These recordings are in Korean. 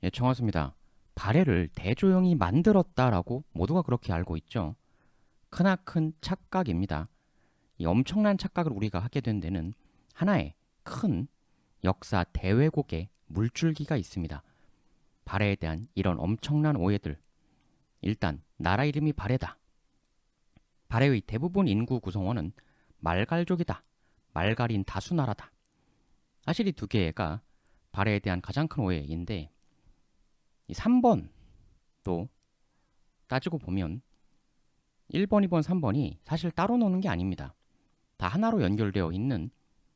예, 정확습니다. 발해를 대조영이 만들었다라고 모두가 그렇게 알고 있죠. 크나큰 착각입니다. 이 엄청난 착각을 우리가 하게 된 데는 하나의 큰 역사 대왜곡의 물줄기가 있습니다. 발해에 대한 이런 엄청난 오해들. 일단 나라 이름이 발해다. 발해의 대부분 인구 구성원은 말갈족이다. 말갈인 다수나라다. 사실 이 두 개가 발해에 대한 가장 큰 오해인데 이 3번도 따지고 보면 1번, 2번, 3번이 사실 따로 노는 게 아닙니다. 다 하나로 연결되어 있는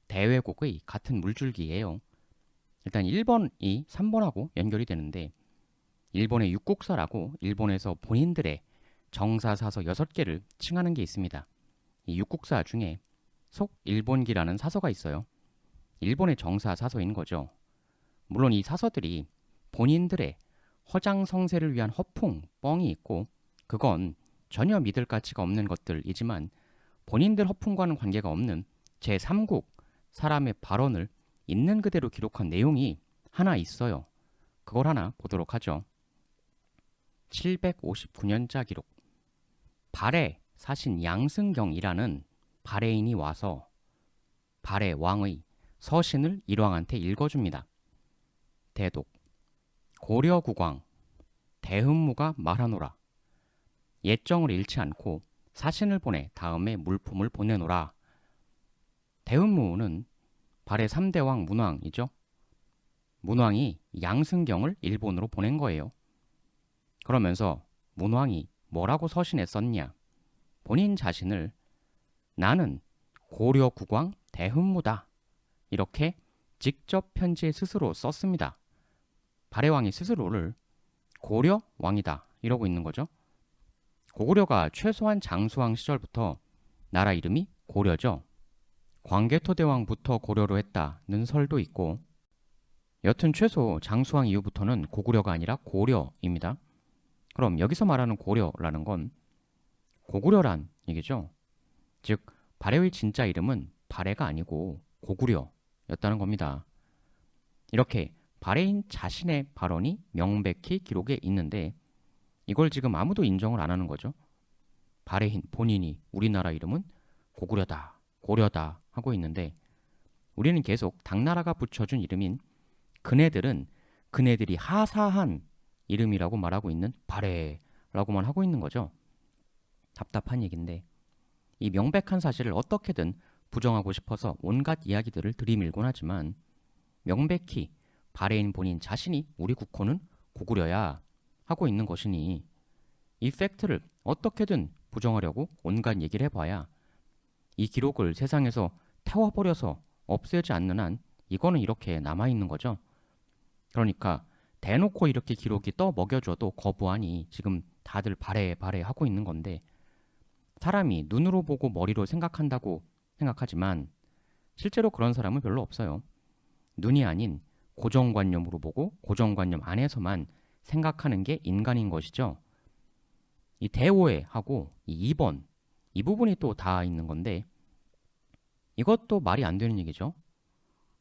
대외곡의 같은 물줄기예요. 일단 1번이 3번하고 연결이 되는데 일본의 육국사라고 일본에서 본인들의 정사사서 6개를 칭하는 게 있습니다. 이 육국사 중에 속일본기라는 사서가 있어요. 일본의 정사사서인 거죠. 물론 이 사서들이 본인들의 허장성세를 위한 허풍, 뻥이 있고 그건 전혀 믿을 가치가 없는 것들이지만 본인들 허풍과는 관계가 없는 제3국 사람의 발언을 있는 그대로 기록한 내용이 하나 있어요. 그걸 하나 보도록 하죠. 759년자 기록. 발해 사신 양승경이라는 발해인이 와서 발해 왕의 서신을 일왕한테 읽어줍니다. 대독. 고려국왕 대흠무가 말하노라. 예정을 잃지 않고 사신을 보내 다음에 물품을 보내노라. 대흠무는 발해 3대왕 문왕이죠. 문왕이 양승경을 일본으로 보낸 거예요. 그러면서 문왕이 뭐라고 서신에 썼냐? 본인 자신을 나는 고려국왕 대흠무다. 이렇게 직접 편지에 스스로 썼습니다. 발해왕이 스스로를 고려왕이다 이러고 있는 거죠. 고구려가 최소한 장수왕 시절부터 나라 이름이 고려죠. 광개토대왕부터 고려로 했다는 설도 있고 여튼 최소 장수왕 이후부터는 고구려가 아니라 고려입니다. 그럼 여기서 말하는 고려라는 건 고구려란 얘기죠. 즉 발해의 진짜 이름은 발해가 아니고 고구려였다는 겁니다. 이렇게 발해인 자신의 발언이 명백히 기록에 있는데 이걸 지금 아무도 인정을 안 하는 거죠. 발해인 본인이 우리나라 이름은 고구려다, 고려다 하고 있는데 우리는 계속 당나라가 붙여준 이름인 그네들은 그네들이 하사한 이름이라고 말하고 있는 발해라고만 하고 있는 거죠. 답답한 얘기인데 이 명백한 사실을 어떻게든 부정하고 싶어서 온갖 이야기들을 들이밀곤 하지만 명백히 발해인 본인 자신이 우리 국호는 고구려야 하고 있는 것이니 이 팩트를 어떻게든 부정하려고 온갖 얘기를 해봐야 이 기록을 세상에서 태워버려서 없애지 않는 한 이거는 이렇게 남아있는 거죠. 그러니까 대놓고 이렇게 기록이 떠 먹여줘도 거부하니 지금 다들 발해 발해 하고 있는 건데 사람이 눈으로 보고 머리로 생각한다고 생각하지만 실제로 그런 사람은 별로 없어요. 눈이 아닌 고정관념으로 보고 고정관념 안에서만 생각하는 게 인간인 것이죠. 이 대오해하고 이 2번 이 부분이 또 다 있는 건데 이것도 말이 안 되는 얘기죠.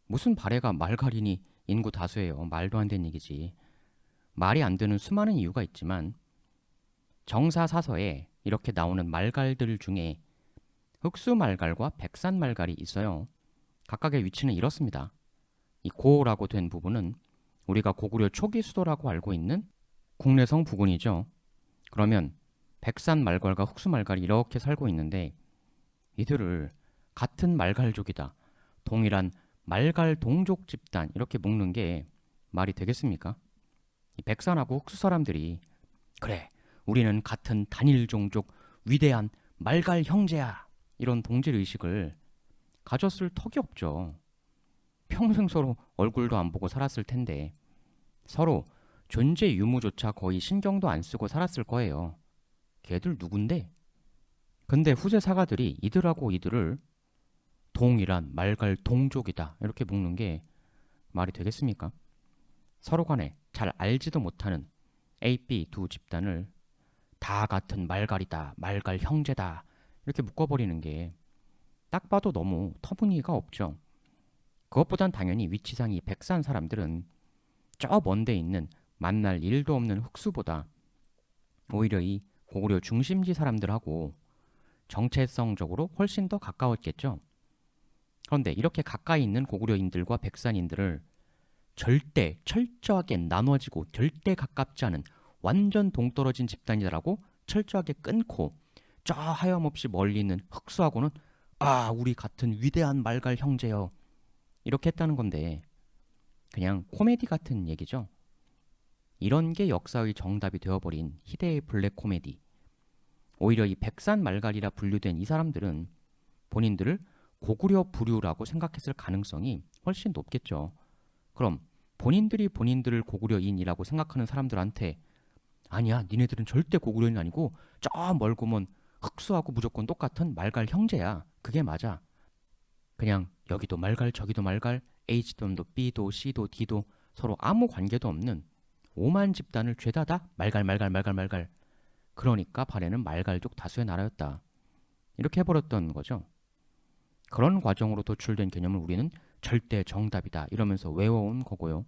무슨 발해가 말갈이니 인구 다수예요. 말도 안 되는 얘기지. 말이 안 되는 수많은 이유가 있지만 정사사서에 이렇게 나오는 말갈들 중에 흑수말갈과 백산말갈이 있어요. 각각의 위치는 이렇습니다. 이 고라고 된 부분은 우리가 고구려 초기 수도라고 알고 있는 국내성 부근이죠. 그러면 백산말갈과 흑수말갈이 이렇게 살고 있는데 이들을 같은 말갈족이다. 동일한 말갈 동족 집단 이렇게 묶는 게 말이 되겠습니까? 이 백산하고 흑수 사람들이 그래 우리는 같은 단일 종족 위대한 말갈 형제야 이런 동질 의식을 가졌을 턱이 없죠. 평생 서로 얼굴도 안 보고 살았을 텐데 서로 존재 유무조차 거의 신경도 안 쓰고 살았을 거예요. 걔들 누군데? 근데 후세 사가들이 이들하고 이들을 동일한 말갈 동족이다 이렇게 묶는 게 말이 되겠습니까? 서로 간에 잘 알지도 못하는 A, B 두 집단을 다 같은 말갈이다, 말갈 형제다 이렇게 묶어버리는 게 딱 봐도 너무 터무니가 없죠. 그것보단 당연히 위치상 이 백산 사람들은 저 먼데 있는 만날 일도 없는 흑수보다 오히려 이 고구려 중심지 사람들하고 정체성적으로 훨씬 더 가까웠겠죠. 그런데 이렇게 가까이 있는 고구려인들과 백산인들을 절대 철저하게 나눠지고 절대 가깝지 않은 완전 동떨어진 집단이다라고 철저하게 끊고 저 하염없이 멀리 있는 흑수하고는 우리 같은 위대한 말갈 형제여 이렇게 했다는 건데 그냥 코미디 같은 얘기죠. 이런 게 역사의 정답이 되어버린 희대의 블랙 코미디. 오히려 이 백산 말갈이라 분류된 이 사람들은 본인들을 고구려 부류라고 생각했을 가능성이 훨씬 높겠죠. 그럼 본인들이 본인들을 고구려인이라고 생각하는 사람들한테 아니야, 니네들은 절대 고구려인 아니고 저 멀고 먼 흑수하고 무조건 똑같은 말갈 형제야. 그게 맞아. 그냥 여기도 말갈 저기도 말갈 H도 B도 C도 D도 서로 아무 관계도 없는 오만 집단을 죄다 다 말갈 말갈 말갈 말갈. 그러니까 발해는 말갈족 다수의 나라였다. 이렇게 해버렸던 거죠. 그런 과정으로 도출된 개념을 우리는 절대 정답이다 이러면서 외워온 거고요.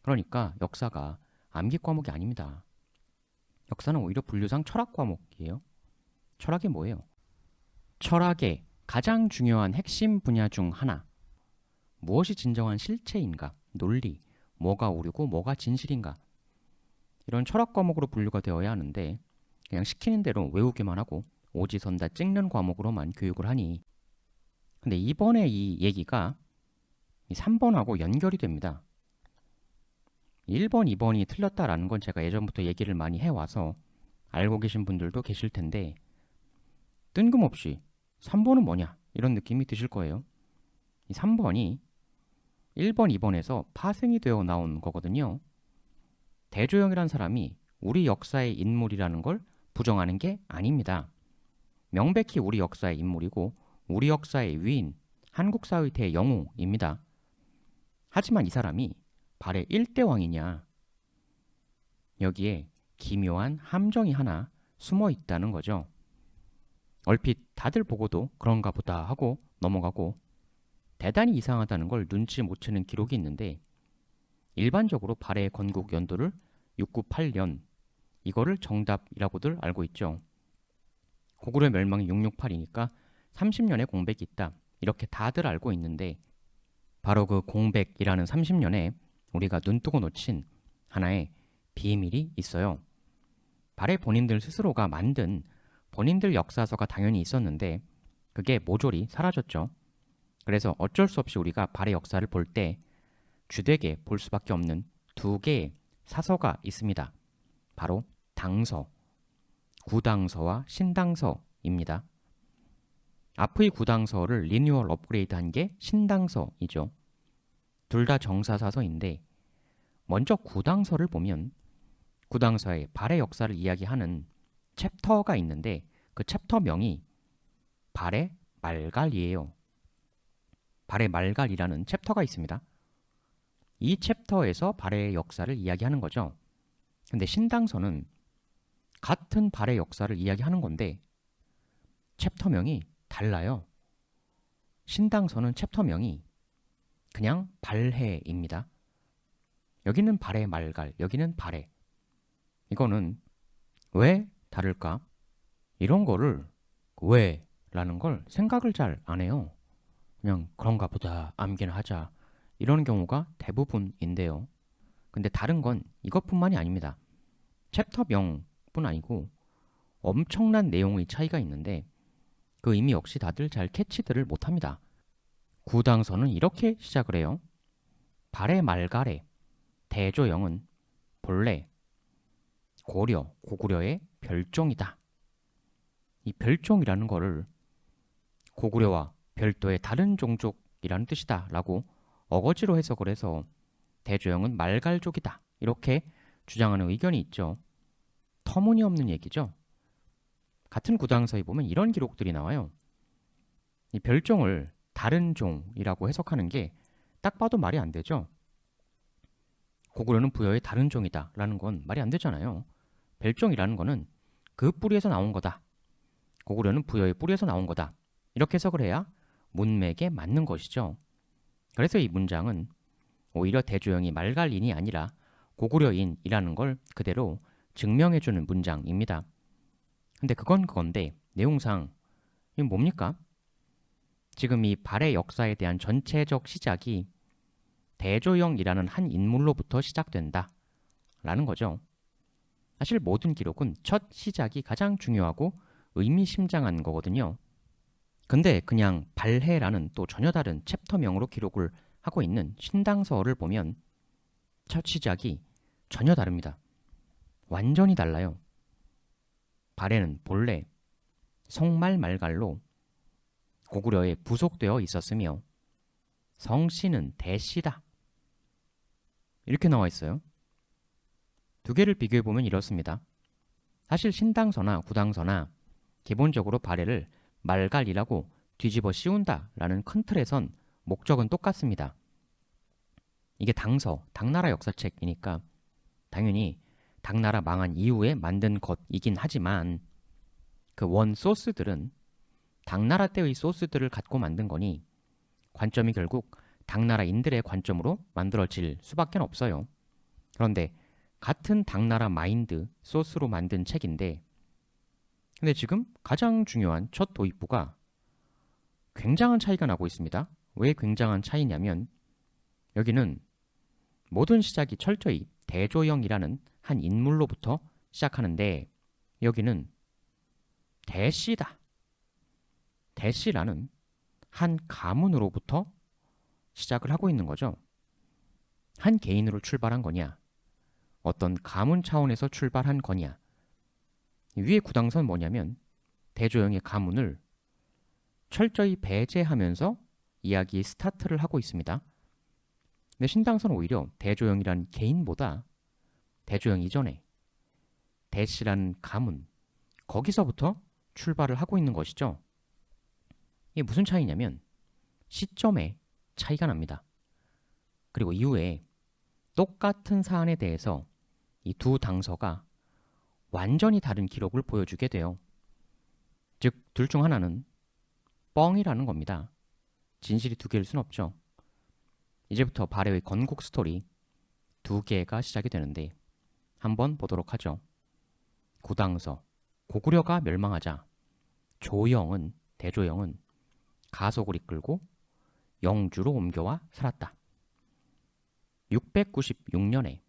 그러니까 역사가 암기 과목이 아닙니다. 역사는 오히려 분류상 철학 과목이에요. 철학이 뭐예요? 철학의 가장 중요한 핵심 분야 중 하나. 무엇이 진정한 실체인가? 논리. 뭐가 오류고 뭐가 진실인가? 이런 철학 과목으로 분류가 되어야 하는데 그냥 시키는 대로 외우기만 하고 오지선다 찍는 과목으로만 교육을 하니 근데 이번에 이 얘기가 3번하고 연결이 됩니다. 1번, 2번이 틀렸다라는 건 제가 예전부터 얘기를 많이 해와서 알고 계신 분들도 계실 텐데 뜬금없이 3번은 뭐냐 이런 느낌이 드실 거예요. 이 3번이 1번, 2번에서 파생이 되어 나온 거거든요. 대조영이라는 사람이 우리 역사의 인물이라는 걸 부정하는 게 아닙니다. 명백히 우리 역사의 인물이고 우리 역사의 위인, 한국 사회의 대영웅입니다. 하지만 이 사람이 발해 1대 왕이냐? 여기에 기묘한 함정이 하나 숨어 있다는 거죠. 얼핏 다들 보고도 그런가 보다 하고 넘어가고 대단히 이상하다는 걸 눈치 못 채는 기록이 있는데 일반적으로 발해의 건국 연도를 698년 이거를 정답이라고들 알고 있죠. 고구려 멸망이 668이니까 30년의 공백이 있다. 이렇게 다들 알고 있는데 바로 그 공백이라는 30년에 우리가 눈뜨고 놓친 하나의 비밀이 있어요. 발해 본인들 스스로가 만든 본인들 역사서가 당연히 있었는데 그게 모조리 사라졌죠. 그래서 어쩔 수 없이 우리가 발해 역사를 볼 때 주되게 볼 수밖에 없는 두 개의 사서가 있습니다. 바로 당서, 구당서와 신당서입니다. 앞의 구당서를 리뉴얼 업그레이드한 게 신당서이죠. 둘 다 정사사서인데 먼저 구당서를 보면 구당서의 발해 역사를 이야기하는 챕터가 있는데 그 챕터명이 발해 말갈이에요. 발해 말갈이라는 챕터가 있습니다. 이 챕터에서 발해의 역사를 이야기하는 거죠. 근데 신당서는 같은 발해 역사를 이야기하는 건데 챕터명이 달라요. 신당서는 챕터명이 그냥 발해입니다. 여기는 발해 말갈, 여기는 발해. 이거는 왜 다를까? 이런 거를 왜 라는 걸 생각을 잘 안 해요. 그냥 그런가 보다 암기나 하자. 이런 경우가 대부분인데요. 근데 다른 건 이것뿐만이 아닙니다. 챕터명뿐 아니고 엄청난 내용의 차이가 있는데 그 의미 역시 다들 잘 캐치들을 못합니다. 구당서는 이렇게 시작을 해요. 발해 말갈에 대조영은 본래 고려, 고구려의 별종이다. 이 별종이라는 거를 고구려와 별도의 다른 종족이라는 뜻이다 라고 어거지로 해석을 해서 대조영은 말갈족이다 이렇게 주장하는 의견이 있죠. 터무니없는 얘기죠. 같은 구당서에 보면 이런 기록들이 나와요. 이 별종을 다른 종이라고 해석하는 게 딱 봐도 말이 안 되죠. 고구려는 부여의 다른 종이다 라는 건 말이 안 되잖아요. 별종이라는 거는 그 뿌리에서 나온 거다. 고구려는 부여의 뿌리에서 나온 거다. 이렇게 해석을 해야 문맥에 맞는 것이죠. 그래서 이 문장은 오히려 대조영이 말갈인이 아니라 고구려인이라는 걸 그대로 증명해주는 문장입니다. 근데 그건데 내용상 이게 뭡니까? 지금 이 발해 역사에 대한 전체적 시작이 대조영이라는 한 인물로부터 시작된다 라는 거죠. 사실 모든 기록은 첫 시작이 가장 중요하고 의미심장한 거거든요. 근데 그냥 발해라는 또 전혀 다른 챕터명으로 기록을 하고 있는 신당서를 보면 첫 시작이 전혀 다릅니다. 완전히 달라요. 발해는 본래 송말 말갈로 고구려에 부속되어 있었으며 성씨는 대씨다. 이렇게 나와 있어요. 두 개를 비교해보면 이렇습니다. 사실 신당서나 구당서나 기본적으로 발해를 말갈이라고 뒤집어 씌운다 라는 큰 틀에선 목적은 똑같습니다. 이게 당서, 당나라 역사책이니까 당연히 당나라 망한 이후에 만든 것이긴 하지만 그 원 소스들은 당나라 때의 소스들을 갖고 만든 거니 관점이 결국 당나라인들의 관점으로 만들어질 수밖에 없어요. 그런데 같은 당나라 마인드 소스로 만든 책인데 근데 지금 가장 중요한 첫 도입부가 굉장한 차이가 나고 있습니다. 왜 굉장한 차이냐면 여기는 모든 시작이 철저히 대조영이라는 한 인물로부터 시작하는데 여기는 대씨다. 대씨라는 한 가문으로부터 시작을 하고 있는 거죠. 한 개인으로 출발한 거냐? 어떤 가문 차원에서 출발한 거냐? 위에 구당선 뭐냐면 대조영의 가문을 철저히 배제하면서 이야기의 스타트를 하고 있습니다. 근데 신당선 오히려 대조영이란 개인보다 대조영 이전에 대씨라는 가문 거기서부터 출발을 하고 있는 것이죠. 이게 무슨 차이냐면 시점의 차이가 납니다. 그리고 이후에 똑같은 사안에 대해서 이 두 당서가 완전히 다른 기록을 보여주게 돼요. 즉, 둘 중 하나는 뻥이라는 겁니다. 진실이 두 개일 순 없죠. 이제부터 발해의 건국 스토리 두 개가 시작이 되는데 한번 보도록 하죠. 구당서, 고구려가 멸망하자 대조영은 가속을 이끌고 영주로 옮겨와 살았다. 696년에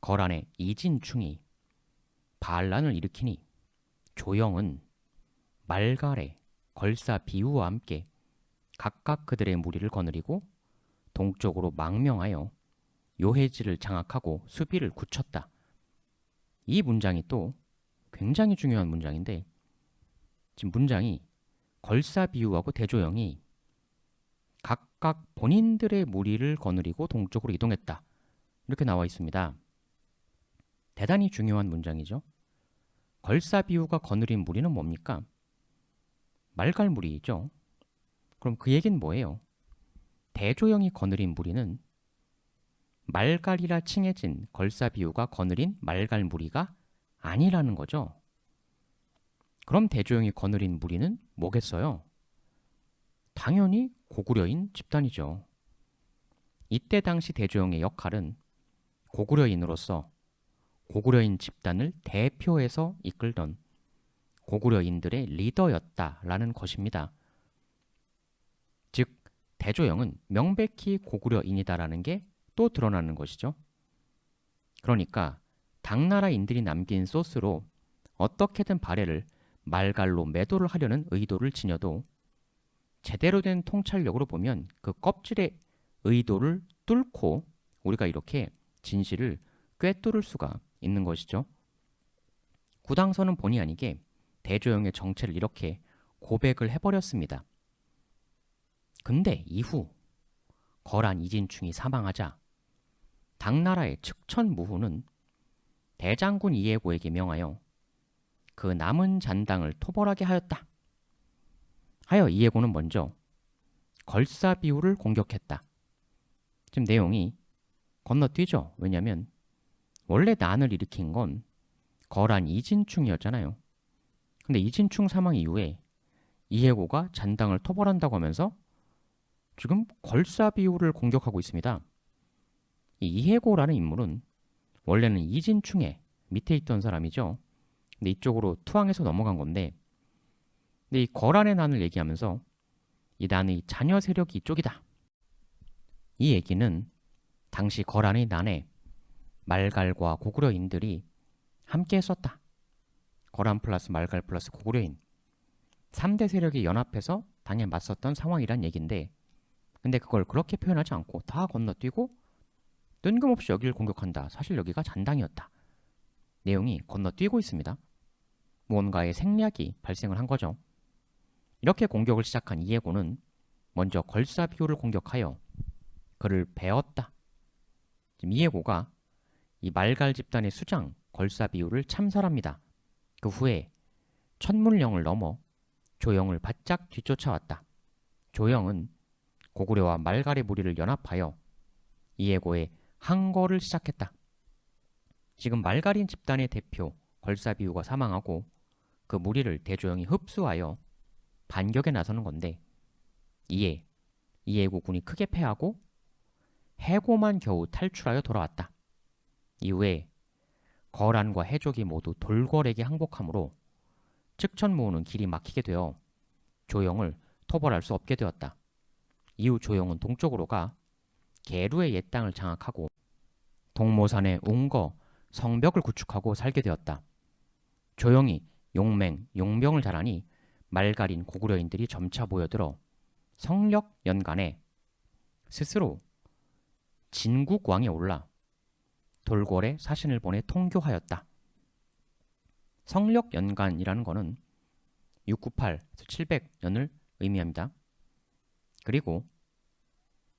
거란의 이진충이 반란을 일으키니 조영은 말갈의 걸사 비우와 함께 각각 그들의 무리를 거느리고 동쪽으로 망명하여 요해지를 장악하고 수비를 굳혔다. 이 문장이 또 굉장히 중요한 문장인데 지금 문장이 걸사 비우하고 대조영이 각각 본인들의 무리를 거느리고 동쪽으로 이동했다. 이렇게 나와 있습니다. 대단히 중요한 문장이죠. 걸사 비우가 거느린 무리는 뭡니까? 말갈 무리이죠. 그럼 그 얘기는 뭐예요? 대조영이 거느린 무리는 말갈이라 칭해진 걸사 비우가 거느린 말갈 무리가 아니라는 거죠. 그럼 대조영이 거느린 무리는 뭐겠어요? 당연히 고구려인 집단이죠. 이때 당시 대조영의 역할은 고구려인으로서 고구려인 집단을 대표해서 이끌던 고구려인들의 리더였다라는 것입니다. 즉, 대조영은 명백히 고구려인이다라는 게 또 드러나는 것이죠. 그러니까 당나라인들이 남긴 소스로 어떻게든 발해를 말갈로 매도를 하려는 의도를 지녀도 제대로 된 통찰력으로 보면 그 껍질의 의도를 뚫고 우리가 이렇게 진실을 꿰뚫을 수가 있는 것이죠. 구당서는 본의 아니게 대조영의 정체를 이렇게 고백을 해버렸습니다. 근데 이후 거란 이진충이 사망하자 당나라의 측천무후는 대장군 이해고에게 명하여 그 남은 잔당을 토벌하게 하였다. 하여 이해고는 먼저 걸사비우를 공격했다. 지금 내용이 건너뛰죠. 왜냐하면 원래 난을 일으킨 건 거란 이진충이었잖아요. 근데 이진충 사망 이후에 이해고가 잔당을 토벌한다고 하면서 지금 걸사비우를 공격하고 있습니다. 이 이해고라는 인물은 원래는 이진충해 밑에 있던 사람이죠. 근데 이쪽으로 투항해서 넘어간 건데, 근데 이 거란의 난을 얘기하면서 이 난의 자녀 세력이 이쪽이다. 이 얘기는 당시 거란의 난에 말갈과 고구려인들이 함께 했었다. 거란 플러스 말갈 플러스 고구려인 3대 세력이 연합해서 당에 맞섰던 상황이란 얘기인데, 근데 그걸 그렇게 표현하지 않고 다 건너뛰고 뜬금없이 여기를 공격한다. 사실 여기가 잔당이었다. 내용이 건너뛰고 있습니다. 무언가의 생략이 발생을 한 거죠. 이렇게 공격을 시작한 이해고는 먼저 걸사비우를 공격하여 그를 베었다. 지금 이해고가 이 말갈 집단의 수장 걸사비우를 참살합니다. 그 후에 천문령을 넘어 조영을 바짝 뒤쫓아왔다. 조영은 고구려와 말갈의 무리를 연합하여 이해고의 항거를 시작했다. 지금 말갈인 집단의 대표 걸사비우가 사망하고 그 무리를 대조영이 흡수하여 반격에 나서는 건데, 이에 이해고 군이 크게 패하고 해고만 겨우 탈출하여 돌아왔다. 이후에 거란과 해족이 모두 돌궐에게 항복하므로 측천 모으는 길이 막히게 되어 조영을 토벌할 수 없게 되었다. 이후 조영은 동쪽으로 가 계루의 옛 땅을 장악하고 동모산의 웅거, 성벽을 구축하고 살게 되었다. 조영이 용맹, 용병을 잘하니 말갈인 고구려인들이 점차 모여들어 성력 연간에 스스로 진국왕에 올라 돌궐에 사신을 보내 통교하였다. 성력 연간이라는 것은 698에서 700년을 의미합니다. 그리고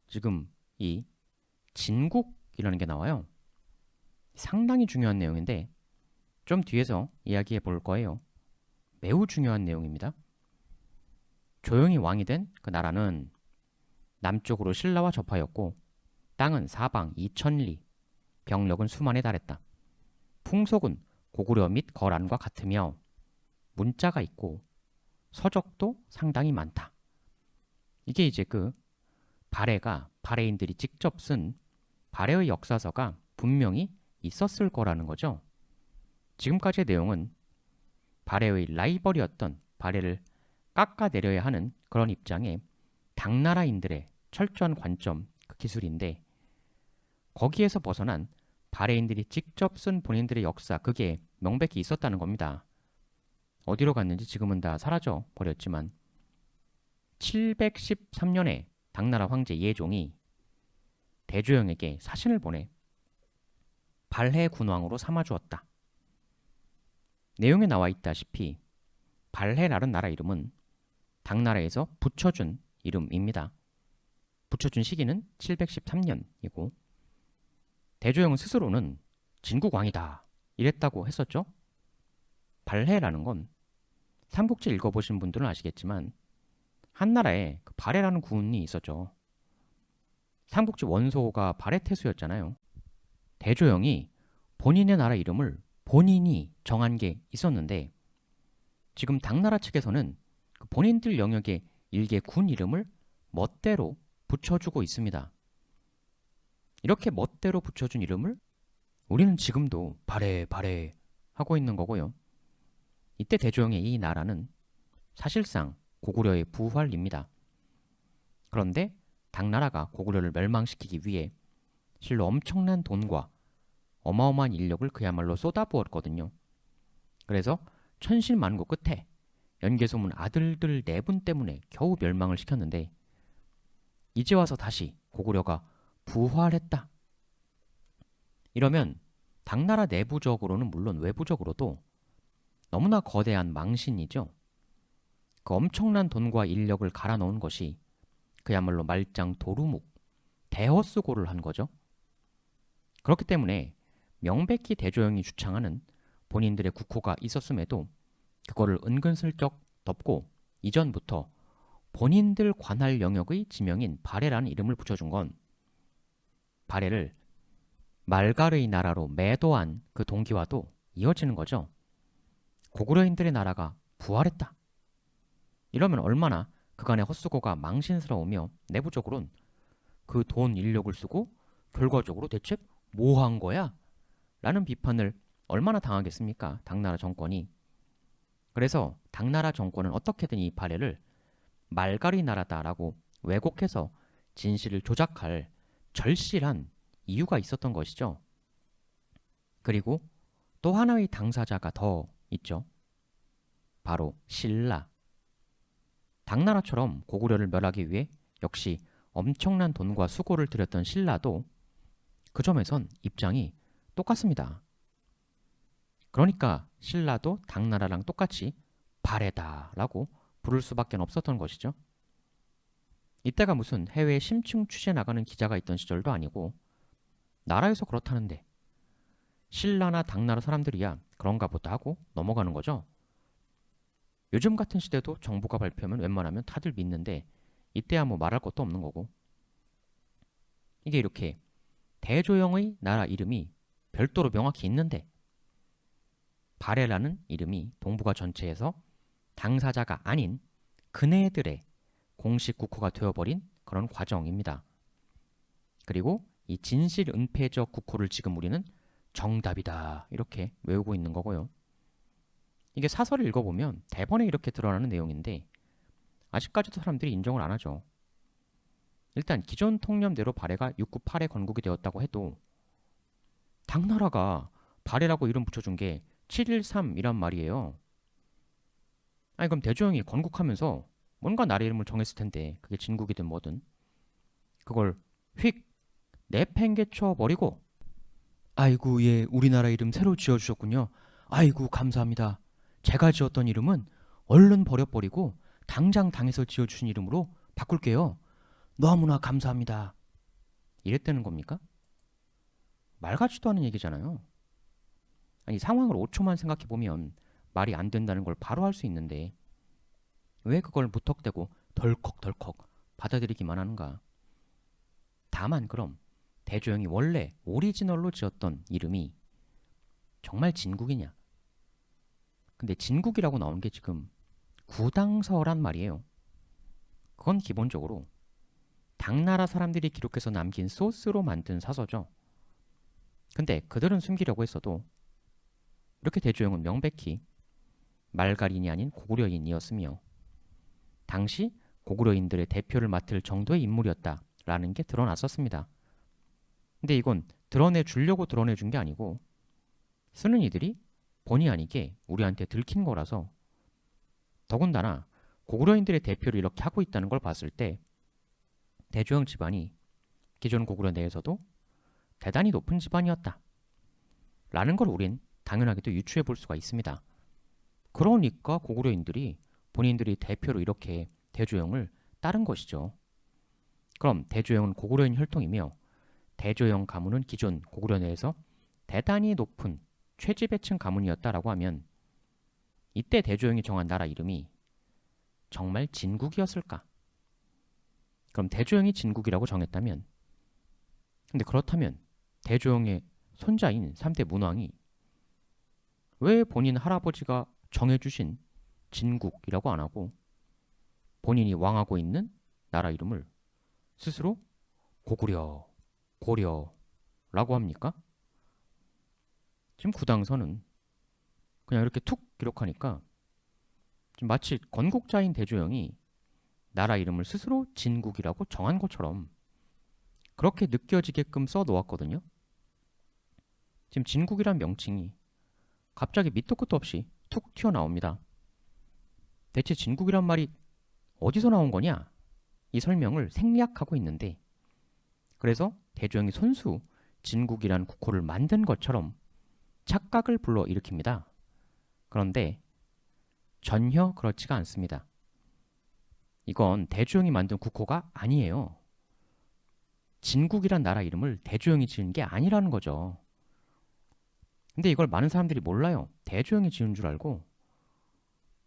지금 이 진국이라는 게 나와요. 상당히 중요한 내용인데 좀 뒤에서 이야기해 볼 거예요. 매우 중요한 내용입니다. 조영이 왕이 된 그 나라는 남쪽으로 신라와 접하였고 땅은 사방 2000리, 병력은 수만에 달했다. 풍속은 고구려 및 거란과 같으며 문자가 있고 서적도 상당히 많다. 이게 이제 그 발해가 발해인들이 직접 쓴 발해의 역사서가 분명히 있었을 거라는 거죠. 지금까지의 내용은 발해의 라이벌이었던 발해를 깎아내려야 하는 그런 입장에 당나라인들의 철저한 관점, 그 기술인데, 거기에서 벗어난 발해인들이 직접 쓴 본인들의 역사, 그게 명백히 있었다는 겁니다. 어디로 갔는지 지금은 다 사라져 버렸지만 713년에 당나라 황제 예종이 대조영에게 사신을 보내 발해 군왕으로 삼아주었다. 내용에 나와 있다시피 발해라는 나라 이름은 당나라에서 붙여준 이름입니다. 붙여준 시기는 713년이고 대조영은 스스로는 진국왕이다 이랬다고 했었죠. 발해라는 건 삼국지 읽어보신 분들은 아시겠지만 한나라에 그 발해라는 군이 있었죠. 삼국지 원소가 발해태수였잖아요. 대조영이 본인의 나라 이름을 본인이 정한 게 있었는데 지금 당나라 측에서는 그 본인들 영역의 일개 군 이름을 멋대로 붙여주고 있습니다. 이렇게 멋대로 붙여준 이름을 우리는 지금도 발해 발해 하고 있는 거고요. 이때 대조영의 이 나라는 사실상 고구려의 부활입니다. 그런데 당나라가 고구려를 멸망시키기 위해 실로 엄청난 돈과 어마어마한 인력을 그야말로 쏟아부었거든요. 그래서 천신만고 끝에 연개소문 아들들 4분 때문에 겨우 멸망을 시켰는데 이제 와서 다시 고구려가 부활했다. 이러면 당나라 내부적으로는 물론 외부적으로도 너무나 거대한 망신이죠. 그 엄청난 돈과 인력을 갈아 넣은 것이 그야말로 말짱 도루묵, 대허수고를 한 거죠. 그렇기 때문에 명백히 대조영이 주창하는 본인들의 국호가 있었음에도 그거를 은근슬쩍 덮고 이전부터 본인들 관할 영역의 지명인 발해라는 이름을 붙여준 건 발해를 말갈의 나라로 매도한 그 동기와도 이어지는 거죠. 고구려인들의 나라가 부활했다. 이러면 얼마나 그간의 헛수고가 망신스러우며 내부적으로는 그 돈 인력을 쓰고 결과적으로 대체 뭐 한 거야? 라는 비판을 얼마나 당하겠습니까? 당나라 정권이. 그래서 당나라 정권은 어떻게든 이 발해를 말갈이 나라다라고 왜곡해서 진실을 조작할 절실한 이유가 있었던 것이죠. 그리고 또 하나의 당사자가 더 있죠. 바로 신라. 당나라처럼 고구려를 멸하기 위해 역시 엄청난 돈과 수고를 들였던 신라도 그 점에선 입장이 똑같습니다. 그러니까 신라도 당나라랑 똑같이 발해다라고 부를 수밖에 없었던 것이죠. 이때가 무슨 해외 심층 취재 나가는 기자가 있던 시절도 아니고 나라에서 그렇다는데 신라나 당나라 사람들이야 그런가 보다 하고 넘어가는 거죠. 요즘 같은 시대도 정부가 발표하면 웬만하면 다들 믿는데 이때야 뭐 말할 것도 없는 거고. 이게 이렇게 대조영의 나라 이름이 별도로 명확히 있는데 발해라는 이름이 동북아 전체에서 당사자가 아닌 그네들의 공식 국호가 되어버린 그런 과정입니다. 그리고 이 진실은폐적 국호를 지금 우리는 정답이다 이렇게 외우고 있는 거고요. 이게 사설을 읽어보면 대본에 이렇게 드러나는 내용인데 아직까지도 사람들이 인정을 안 하죠. 일단 기존 통념대로 발해가 698에 건국이 되었다고 해도 당나라가 발해라고 이름 붙여준 게 713이란 말이에요. 아니 그럼 대조영이 건국하면서 뭔가 나라 이름을 정했을 텐데 그게 진국이든 뭐든 그걸 휙 내팽개쳐 버리고 아이고 예 우리나라 이름 새로 지어주셨군요. 아이고 감사합니다. 제가 지었던 이름은 얼른 버려버리고 당장 당에서 지어주신 이름으로 바꿀게요. 너무나 감사합니다. 이랬다는 겁니까? 말 같지도 않은 얘기잖아요. 아니 상황을 5초만 생각해보면 말이 안 된다는 걸 바로 할 수 있는데 왜 그걸 무턱대고 덜컥덜컥 받아들이기만 하는가. 다만 그럼 대조영이 원래 오리지널로 지었던 이름이 정말 진국이냐. 근데 진국이라고 나온 게 지금 구당서란 말이에요. 그건 기본적으로 당나라 사람들이 기록해서 남긴 소스로 만든 사서죠. 근데 그들은 숨기려고 했어도 이렇게 대조영은 명백히 말갈인이 아닌 고구려인이었으며 당시 고구려인들의 대표를 맡을 정도의 인물이었다라는 게 드러났었습니다. 근데 이건 드러내주려고 드러내준 게 아니고 쓰는 이들이 본의 아니게 우리한테 들킨 거라서 더군다나 고구려인들의 대표를 이렇게 하고 있다는 걸 봤을 때 대조영 집안이 기존 고구려 내에서도 대단히 높은 집안이었다 라는 걸 우린 당연하게도 유추해 볼 수가 있습니다. 그러니까 고구려인들이 본인들이 대표로 이렇게 대조영을 따른 것이죠. 그럼 대조영은 고구려인 혈통이며 대조영 가문은 기존 고구려 내에서 대단히 높은 최지배층 가문이었다라고 하면 이때 대조영이 정한 나라 이름이 정말 진국이었을까? 그럼 대조영이 진국이라고 정했다면 근데 그렇다면 대조영의 손자인 3대 문왕이 왜 본인 할아버지가 정해주신 진국이라고 안 하고 본인이 왕하고 있는 나라 이름을 스스로 고구려, 고려라고 합니까? 지금 구당서는 그냥 이렇게 툭 기록하니까 지금 마치 건국자인 대조영이 나라 이름을 스스로 진국이라고 정한 것처럼 그렇게 느껴지게끔 써놓았거든요. 지금 진국이란 명칭이 갑자기 밑도 끝도 없이 툭 튀어나옵니다. 대체 진국이란 말이 어디서 나온 거냐? 이 설명을 생략하고 있는데 그래서 대조영이 손수 진국이란 국호를 만든 것처럼 착각을 불러일으킵니다. 그런데 전혀 그렇지가 않습니다. 이건 대조영이 만든 국호가 아니에요. 진국이란 나라 이름을 대조영이 지은 게 아니라는 거죠. 근데 이걸 많은 사람들이 몰라요. 대조영이 지은 줄 알고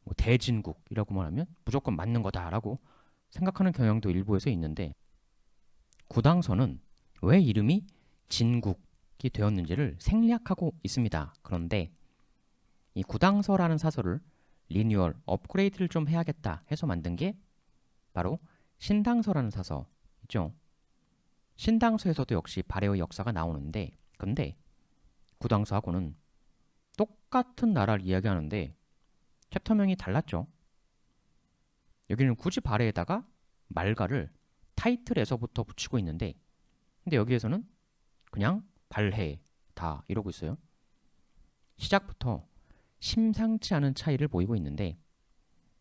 뭐 대진국이라고만 하면 무조건 맞는 거다라고 생각하는 경향도 일부에서 있는데 구당서는 왜 이름이 진국이 되었는지를 생략하고 있습니다. 그런데 이 구당서라는 사설을 리뉴얼, 업그레이드를 좀 해야겠다 해서 만든 게 바로 신당서라는 사서이죠. 신당서에서도 역시 발해의 역사가 나오는데 근데 구당서하고는 똑같은 나라를 이야기하는데 챕터명이 달랐죠. 여기는 굳이 발해에다가 말가를 타이틀에서부터 붙이고 있는데, 근데 여기에서는 그냥 발해다 이러고 있어요. 시작부터 심상치 않은 차이를 보이고 있는데,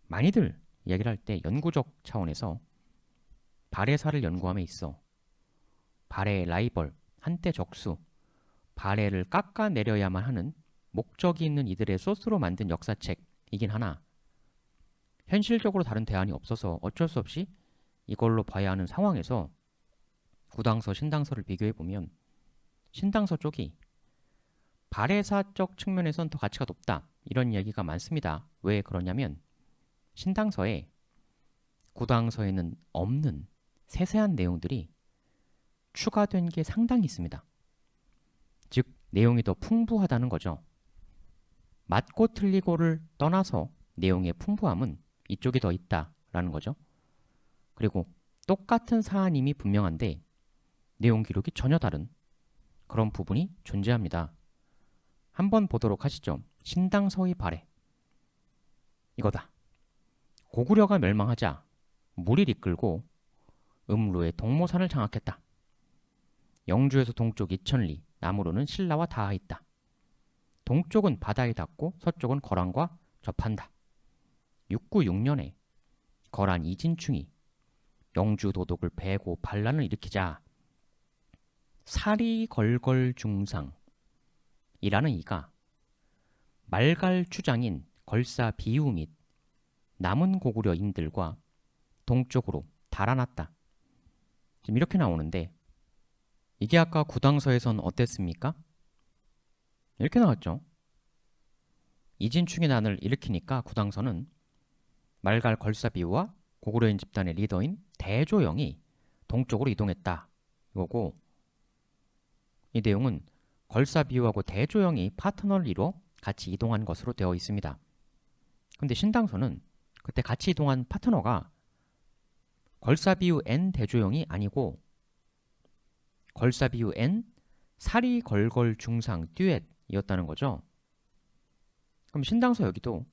많이들 이야기를 할 때 연구적 차원에서 발해사를 연구함에 있어 발해의 라이벌, 한때 적수, 발해를 깎아내려야만 하는 목적이 있는 이들의 소스로 만든 역사책이긴 하나, 현실적으로 다른 대안이 없어서 어쩔 수 없이 이걸로 봐야 하는 상황에서 구당서, 신당서를 비교해보면 신당서 쪽이 발해사적 측면에선 더 가치가 높다, 이런 이야기가 많습니다. 왜 그러냐면 신당서에 구당서에는 없는 세세한 내용들이 추가된 게 상당히 있습니다. 즉 내용이 더 풍부하다는 거죠. 맞고 틀리고를 떠나서 내용의 풍부함은 이쪽이 더 있다라는 거죠. 그리고 똑같은 사안임이 분명한데 내용 기록이 전혀 다른 그런 부분이 존재합니다. 한번 보도록 하시죠. 신당서의 발해. 이거다. 고구려가 멸망하자 무리를 이끌고 음루의 동모산을 장악했다. 영주에서 동쪽 2000리, 남으로는 신라와 닿아있다. 동쪽은 바다에 닿고 서쪽은 거란과 접한다. 696년에 거란 이진충이 영주 도독을 베고 반란을 일으키자 사리걸걸중상이라는 이가 말갈 추장인 걸사 비유 및 남은 고구려인들과 동쪽으로 달아났다. 지금 이렇게 나오는데 이게 아까 구당서에선 어땠습니까? 이렇게 나왔죠. 이진충의 난을 일으키니까 구당서는 말갈 걸사 비유와 고구려인 집단의 리더인 대조영이 동쪽으로 이동했다. 이거고, 이 내용은 걸사 비유하고 대조영이 파트너를 이뤄 같이 이동한 것으로 되어 있습니다. 근데 신당서는 그때 같이 이동한 파트너가 걸사 비유 N 대조영이 아니고 걸사 비유 N 사리 걸걸 중상 듀엣이었다는 거죠. 그럼 신당서 여기도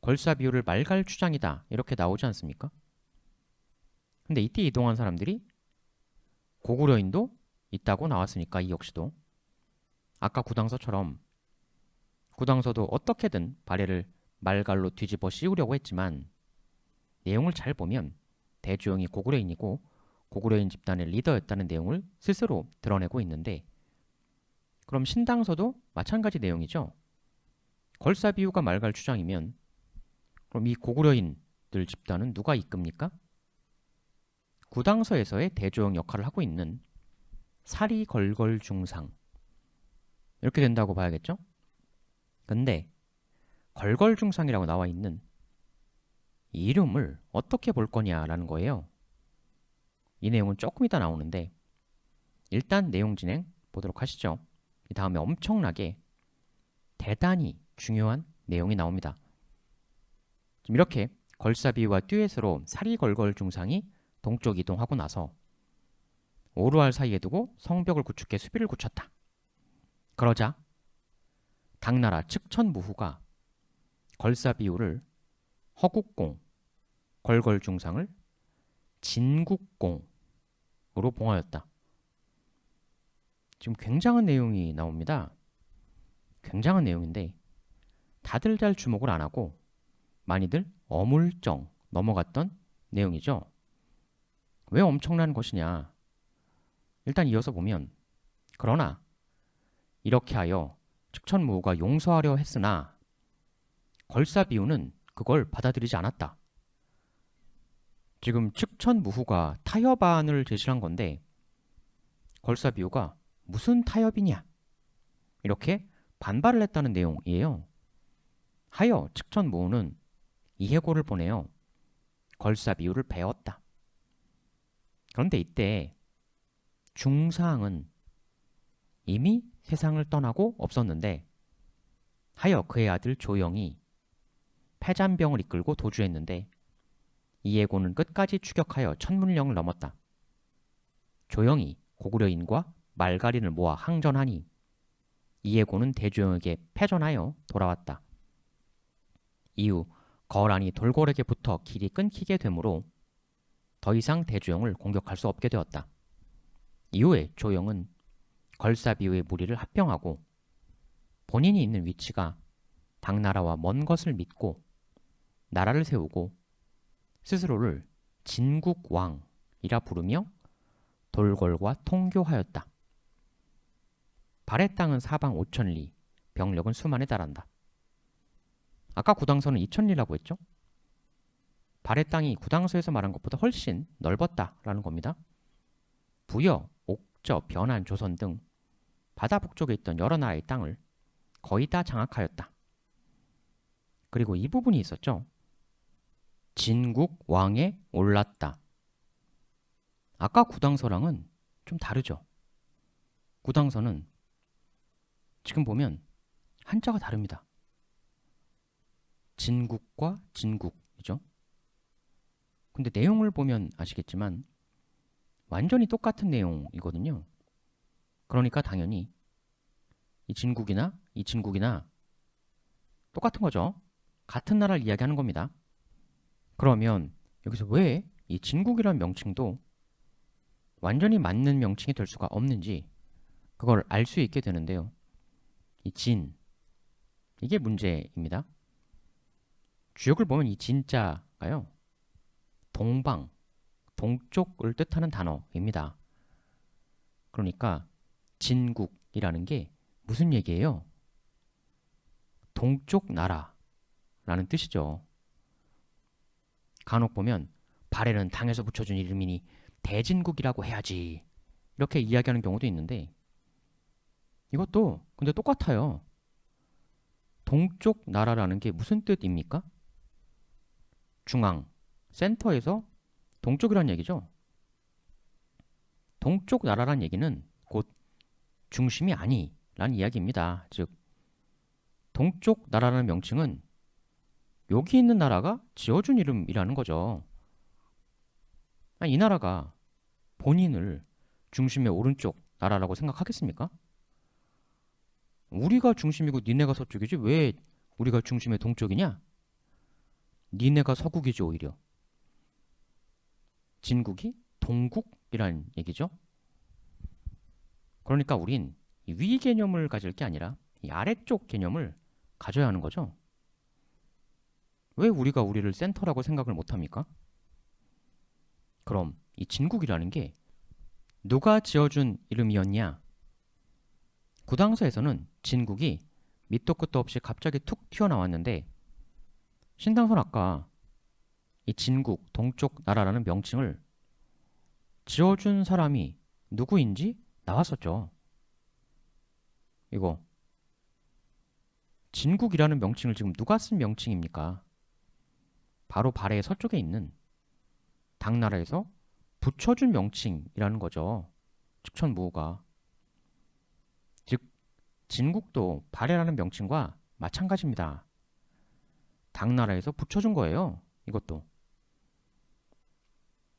걸사 비유를 말갈 추장이다 이렇게 나오지 않습니까? 근데 이때 이동한 사람들이 고구려인도 있다고 나왔으니까 이 역시도 아까 구당서처럼 구당서도 어떻게든 발해를 말갈로 뒤집어 씌우려고 했지만 내용을 잘 보면 대조영이 고구려인이고 고구려인 집단의 리더였다는 내용을 스스로 드러내고 있는데, 그럼 신당서도 마찬가지 내용이죠. 걸사 비유가 말갈 추장이면 그럼 이 고구려인들 집단은 누가 이끕니까? 구당서에서의 대조영 역할을 하고 있는 사리걸걸중상, 이렇게 된다고 봐야겠죠? 근데 걸걸중상이라고 나와 있는 이 이름을 어떻게 볼 거냐라는 거예요. 이 내용은 조금 이따 나오는데 일단 내용 진행 보도록 하시죠. 이 다음에 엄청나게 대단히 중요한 내용이 나옵니다. 지금 이렇게 걸사비유와 듀엣으로 사리걸걸 중상이 동쪽 이동하고 나서 오르알 사이에 두고 성벽을 구축해 수비를 굳혔다. 그러자 당나라 측천무후가 걸사비유를 허국공, 걸걸중상을 진국공으로 봉하였다. 지금 굉장한 내용이 나옵니다. 굉장한 내용인데 다들 잘 주목을 안 하고 많이들 어물쩡 넘어갔던 내용이죠. 왜 엄청난 것이냐? 일단 이어서 보면, 그러나 이렇게 하여 측천무후가 용서하려 했으나 걸사비유는 그걸 받아들이지 않았다. 지금 측천무후가 타협안을 제시한 건데 걸사비유가 무슨 타협이냐? 이렇게 반발을 했다는 내용이에요. 하여 측천무후는 이해고를 보내어 걸사비유를 베었다. 그런데 이때 중상은 이미 세상을 떠나고 없었는데 하여 그의 아들 조영이 패잔병을 이끌고 도주했는데 이해고는 끝까지 추격하여 천문령을 넘었다. 조영이 고구려인과 말갈인을 모아 항전하니 이해고는 대조영에게 패전하여 돌아왔다. 이후 거란이 돌고래에게 붙어 길이 끊기게 되므로 더 이상 대조영을 공격할 수 없게 되었다. 이후에 조영은 걸사비우의 무리를 합병하고 본인이 있는 위치가 당나라와 먼 것을 믿고 나라를 세우고 스스로를 진국왕이라 부르며 돌궐과 통교하였다. 발해 땅은 사방 5,000리, 병력은 수만에 달한다. 아까 구당서는 2,000리라고 했죠? 발해 땅이 구당서에서 말한 것보다 훨씬 넓었다라는 겁니다. 부여, 옥저, 변한, 조선 등 바다 북쪽에 있던 여러 나라의 땅을 거의 다 장악하였다. 그리고 이 부분이 있었죠. 진국 왕에 올랐다. 아까 구당서랑은 좀 다르죠. 구당서는 지금 보면 한자가 다릅니다. 진국과 진국이죠. 근데 내용을 보면 아시겠지만 완전히 똑같은 내용이거든요. 그러니까 당연히 이 진국이나 똑같은 거죠. 같은 나라를 이야기하는 겁니다. 그러면 여기서 왜 이 진국이라는 명칭도 완전히 맞는 명칭이 될 수가 없는지 그걸 알 수 있게 되는데요. 이 진, 이게 문제입니다. 주역을 보면 이 진자가요. 동방, 동쪽을 뜻하는 단어입니다. 그러니까 진국이라는 게 무슨 얘기예요? 동쪽 나라라는 뜻이죠. 간혹 보면 발해는 당에서 붙여준 이름이니 대진국이라고 해야지 이렇게 이야기하는 경우도 있는데 이것도 근데 똑같아요. 동쪽 나라라는 게 무슨 뜻입니까? 중앙, 센터에서 동쪽이라는 얘기죠. 동쪽 나라란 얘기는 곧 중심이 아니라는 이야기입니다. 즉 동쪽 나라라는 명칭은 여기 있는 나라가 지어준 이름이라는 거죠. 아니, 이 나라가 본인을 중심의 오른쪽 나라라고 생각하겠습니까? 우리가 중심이고 니네가 서쪽이지 왜 우리가 중심의 동쪽이냐? 니네가 서국이지 오히려. 진국이 동국이란 얘기죠. 그러니까 우린 이 위 개념을 가질 게 아니라 이 아래쪽 개념을 가져야 하는 거죠. 왜 우리가 우리를 센터라고 생각을 못합니까? 그럼 이 진국이라는 게 누가 지어준 이름이었냐? 구당서에서는 진국이 밑도 끝도 없이 갑자기 툭 튀어나왔는데 신당선 아까 이 진국, 동쪽 나라라는 명칭을 지어준 사람이 누구인지 나왔었죠. 이거 진국이라는 명칭을 지금 누가 쓴 명칭입니까? 바로 발해의 서쪽에 있는 당나라에서 붙여준 명칭이라는 거죠. 측천무후가. 즉 진국도 발해라는 명칭과 마찬가지입니다. 당나라에서 붙여준 거예요. 이것도.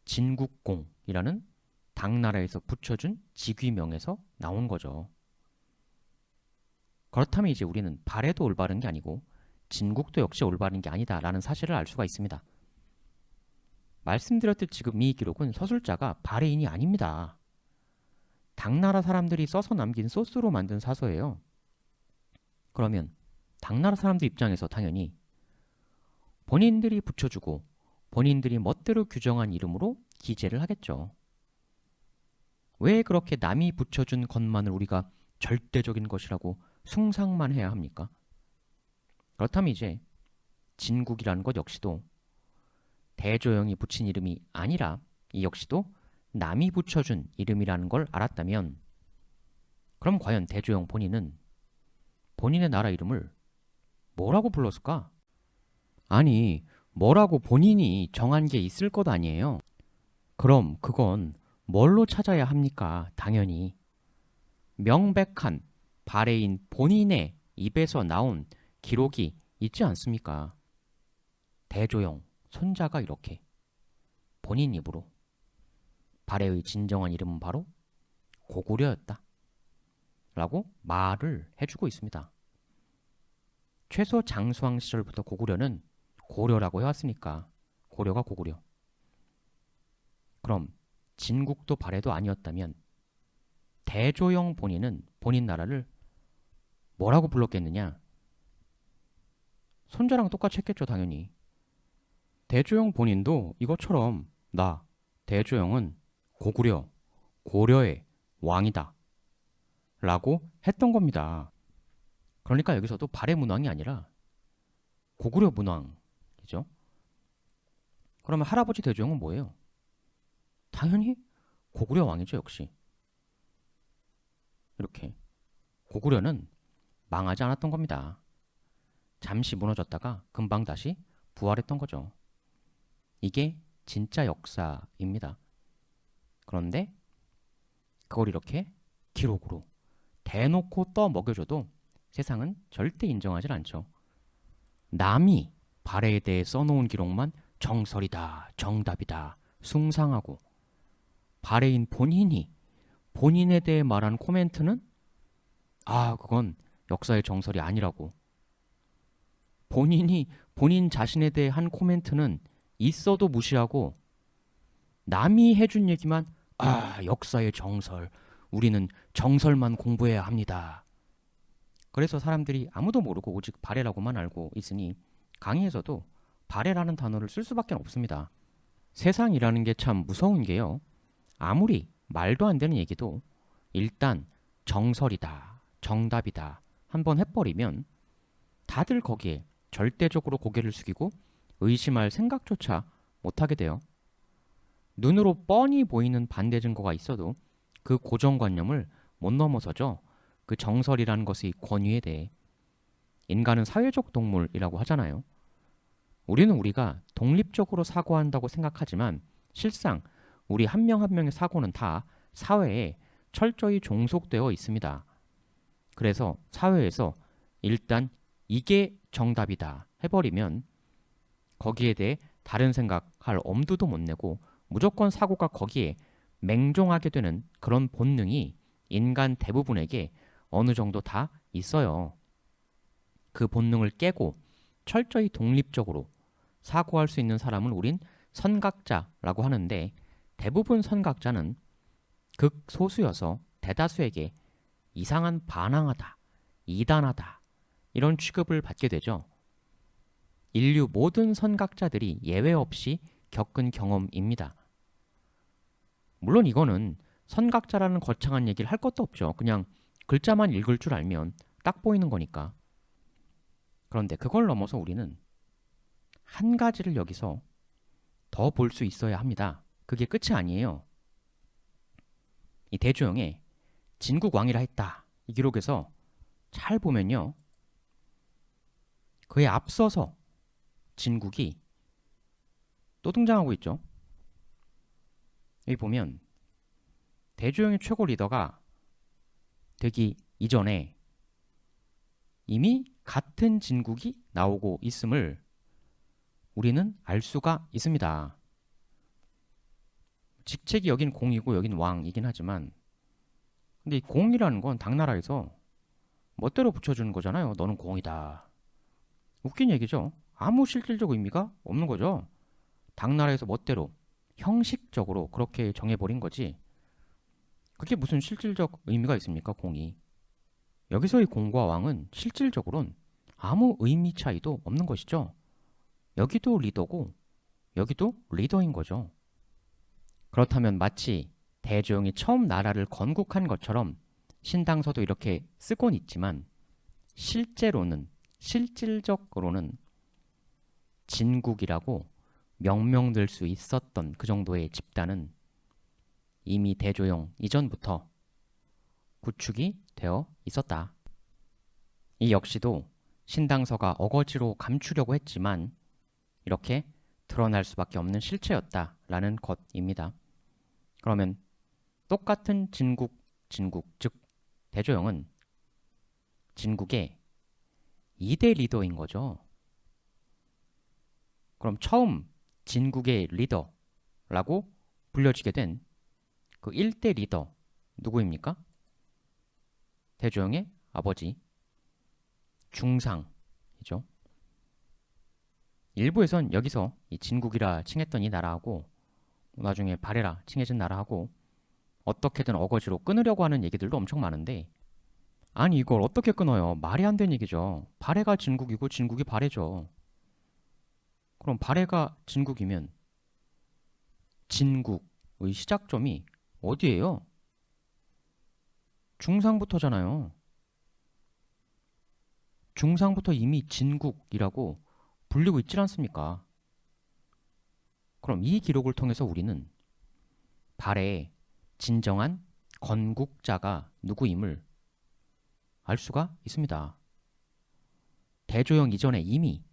진국공이라는 당나라에서 붙여준 직위명에서 나온 거죠. 그렇다면 이제 우리는 발해도 올바른 게 아니고 진국도 역시 올바른 게 아니다라는 사실을 알 수가 있습니다. 말씀드렸듯 지금 이 기록은 서술자가 발해인이 아닙니다. 당나라 사람들이 써서 남긴 소스로 만든 사서예요. 그러면 당나라 사람들 입장에서 당연히 본인들이 붙여주고 본인들이 멋대로 규정한 이름으로 기재를 하겠죠. 왜 그렇게 남이 붙여준 것만을 우리가 절대적인 것이라고 숭상만 해야 합니까? 그렇다면 이제 진국이라는 것 역시도 대조영이 붙인 이름이 아니라 이 역시도 남이 붙여준 이름이라는 걸 알았다면 그럼 과연 대조영 본인은 본인의 나라 이름을 뭐라고 불렀을까? 아니, 뭐라고 본인이 정한 게 있을 것 아니에요. 그럼 그건 뭘로 찾아야 합니까? 당연히 명백한 발해인 본인의 입에서 나온 기록이 있지 않습니까? 대조영, 손자가 이렇게 본인 입으로 발해의 진정한 이름은 바로 고구려였다. 라고 말을 해주고 있습니다. 최소 장수왕 시절부터 고구려는 고려라고 해왔으니까 고려가 고구려. 그럼 진국도 발해도 아니었다면 대조영 본인은 본인 나라를 뭐라고 불렀겠느냐? 손자랑 똑같이 했겠죠, 당연히. 대조영 본인도 이것처럼 나 대조영은 고구려, 고려의 왕이다 라고 했던 겁니다. 그러니까 여기서도 발해 문왕이 아니라 고구려 문왕이죠. 그러면 할아버지 대조영은 뭐예요? 당연히 고구려 왕이죠, 역시. 이렇게 고구려는 망하지 않았던 겁니다. 잠시 무너졌다가 금방 다시 부활했던 거죠. 이게 진짜 역사입니다. 그런데 그걸 이렇게 기록으로 대놓고 떠먹여줘도 세상은 절대 인정하지 않죠. 남이 발해에 대해 써놓은 기록만 정설이다, 정답이다, 숭상하고 발해인 본인이 본인에 대해 말한 코멘트는 그건 역사의 정설이 아니라고. 본인이 본인 자신에 대해 한 코멘트는 있어도 무시하고 남이 해준 얘기만 역사의 정설, 우리는 정설만 공부해야 합니다. 그래서 사람들이 아무도 모르고 오직 발해라고만 알고 있으니 강의에서도 발해라는 단어를 쓸 수밖에 없습니다. 세상이라는 게 참 무서운 게요. 아무리 말도 안 되는 얘기도 일단 정설이다, 정답이다 한번 해버리면 다들 거기에 절대적으로 고개를 숙이고 의심할 생각조차 못하게 돼요. 눈으로 뻔히 보이는 반대 증거가 있어도 그 고정관념을 못 넘어서죠. 그 정설이라는 것의 권위에 대해. 인간은 사회적 동물이라고 하잖아요. 우리는 우리가 독립적으로 사고한다고 생각하지만 실상 우리 한 명 한 명의 사고는 다 사회에 철저히 종속되어 있습니다. 그래서 사회에서 일단 이게 정답이다 해버리면 거기에 대해 다른 생각할 엄두도 못 내고 무조건 사고가 거기에 맹종하게 되는 그런 본능이 인간 대부분에게 어느 정도 다 있어요. 그 본능을 깨고 철저히 독립적으로 사고할 수 있는 사람은 우린 선각자라고 하는데 대부분 선각자는 극소수여서 대다수에게 이상한 반항하다, 이단하다 이런 취급을 받게 되죠. 인류 모든 선각자들이 예외 없이 겪은 경험입니다. 물론 이거는 선각자라는 거창한 얘기를 할 것도 없죠. 그냥 글자만 읽을 줄 알면 딱 보이는 거니까. 그런데 그걸 넘어서 우리는 한 가지를 여기서 더 볼 수 있어야 합니다. 그게 끝이 아니에요. 이 대조영의 진국왕이라 했다. 이 기록에서 잘 보면요. 그에 앞서서 진국이 또 등장하고 있죠. 여기 보면 대조영의 최고 리더가 되기 이전에 이미 같은 진국이 나오고 있음을 우리는 알 수가 있습니다. 직책이 여긴 공이고 여긴 왕이긴 하지만 근데 이 공이라는 건 당나라에서 멋대로 붙여주는 거잖아요. 너는 공이다. 웃긴 얘기죠. 아무 실질적 의미가 없는 거죠. 당나라에서 멋대로 형식적으로 그렇게 정해버린 거지. 그게 무슨 실질적 의미가 있습니까? 공이. 여기서의 공과 왕은 실질적으로는 아무 의미 차이도 없는 것이죠. 여기도 리더고 여기도 리더인 거죠. 그렇다면 마치 대조영이 처음 나라를 건국한 것처럼 신당서도 이렇게 쓰곤 있지만 실제로는 실질적으로는 진국이라고 명명될 수 있었던 그 정도의 집단은 이미 대조영 이전부터 구축이 되어 있었다. 이 역시도 신당서가 어거지로 감추려고 했지만 이렇게 드러날 수밖에 없는 실체였다라는 것입니다. 그러면 똑같은 진국, 즉 대조영은 진국의 2대 리더인 거죠. 그럼 처음 진국의 리더라고 불려지게 된 그 1대 리더 누구입니까? 대조영의 아버지 중상이죠. 일부에선 여기서 이 진국이라 칭했던 이 나라하고 나중에 발해라 칭해진 나라하고 어떻게든 어거지로 끊으려고 하는 얘기들도 엄청 많은데, 아니 이걸 어떻게 끊어요? 말이 안 되는 얘기죠. 발해가 진국이고 진국이 발해죠. 그럼 발해가 진국이면 진국의 시작점이 어디예요? 중상부터잖아요. 중상부터 이미 진국이라고 불리고 있지 않습니까? 그럼 이 기록을 통해서 우리는 발해의 진정한 건국자가 누구임을 알 수가 있습니다. 대조영 이전에 이미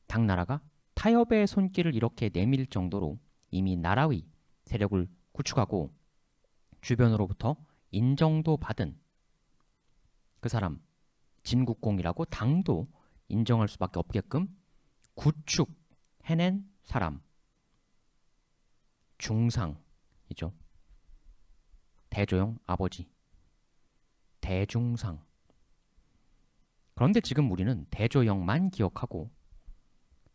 당나라가 타협의 손길을 이렇게 내밀 정도로 이미 나라의 세력을 구축하고 주변으로부터 인정도 받은 그 사람, 진국공이라고 당도 인정할 수밖에 없게끔 구축해낸 사람, 중상이죠. 대조영 아버지, 대중상. 그런데 지금 우리는 대조영만 기억하고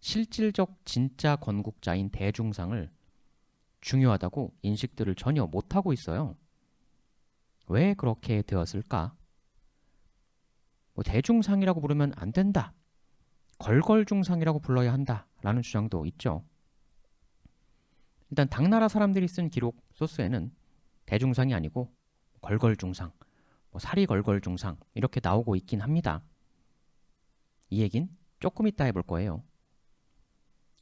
실질적 진짜 건국자인 대중상을 중요하다고 인식들을 전혀 못하고 있어요. 왜 그렇게 되었을까? 대중상이라고 부르면 안 된다. 걸걸중상이라고 불러야 한다라는 주장도 있죠. 일단 당나라 사람들이 쓴 기록 소스에는 대중상이 아니고 걸걸중상, 사리걸걸중상 이렇게 나오고 있긴 합니다. 이 얘긴 조금 이따 해볼 거예요.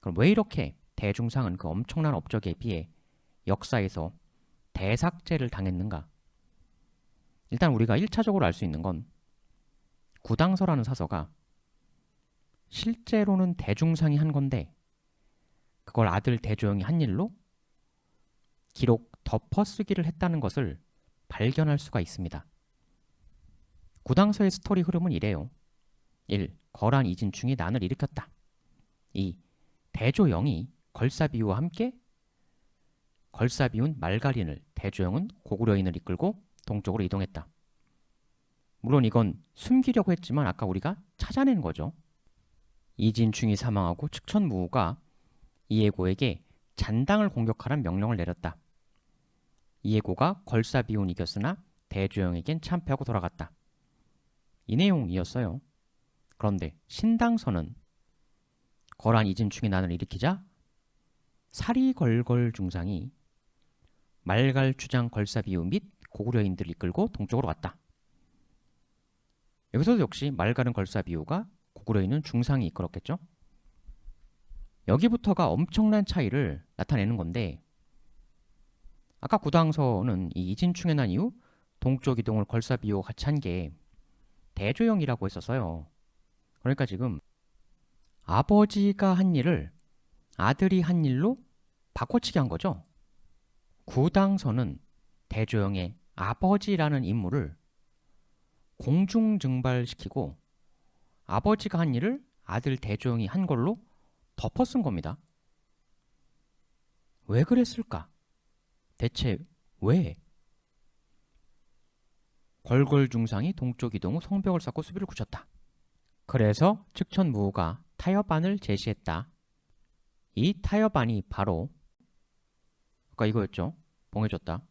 그럼 왜 이렇게 대중상은 그 엄청난 업적에 비해 역사에서 대삭제를 당했는가? 일단 우리가 1차적으로 알 수 있는 건 구당서라는 사서가 실제로는 대중상이 한 건데 그걸 아들 대조영이 한 일로 기록 덮어쓰기를 했다는 것을 발견할 수가 있습니다. 구당서의 스토리 흐름은 이래요. 1. 거란 이진충이 난을 일으켰다. 2. 대조영이 걸사비유와 함께 걸사비운 말가린을 대조영은 고구려인을 이끌고 동쪽으로 이동했다. 물론 이건 숨기려고 했지만 아까 우리가 찾아낸 거죠. 이진충이 사망하고 측천무후가 이해고에게 잔당을 공격하라는 명령을 내렸다. 이해고가 걸사비운 이겼으나 대조영에겐 참패하고 돌아갔다. 이 내용이었어요. 그런데 신당서는 거란 이진충이 난을 일으키자 사리걸걸 중상이 말갈 주장 걸사비우 및 고구려인들을 이끌고 동쪽으로 왔다. 여기서도 역시 말갈은 걸사비우가 고구려인은 중상이 이끌었겠죠. 여기부터가 엄청난 차이를 나타내는 건데, 아까 구당서는 이 이진충의 난 이후 동쪽 이동을 걸사비우가 같이 한 게 대조영이라고 했었어요. 그러니까 지금 아버지가 한 일을 아들이 한 일로 바꿔치기 한 거죠. 구당서는 대조영의 아버지라는 인물을 공중증발시키고 아버지가 한 일을 아들 대조영이 한 걸로 덮어 쓴 겁니다. 왜 그랬을까? 대체 왜? 걸걸중상이 동쪽 이동 후 성벽을 쌓고 수비를 굳혔다. 그래서 측천무후가 타협안을 제시했다. 이 타협안이 바로 아까 이거였죠. 봉해줬다.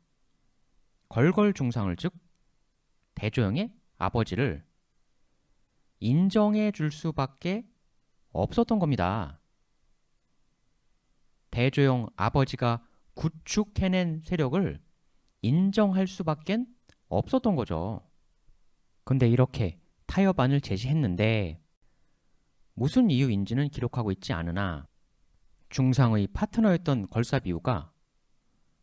걸걸중상을 즉 대조영의 아버지를 인정해 줄 수밖에 없었던 겁니다. 대조영 아버지가 구축해낸 세력을 인정할 수밖에 없었던 거죠. 근데 이렇게 타협안을 제시했는데 무슨 이유인지는 기록하고 있지 않으나 중상의 파트너였던 걸사비우가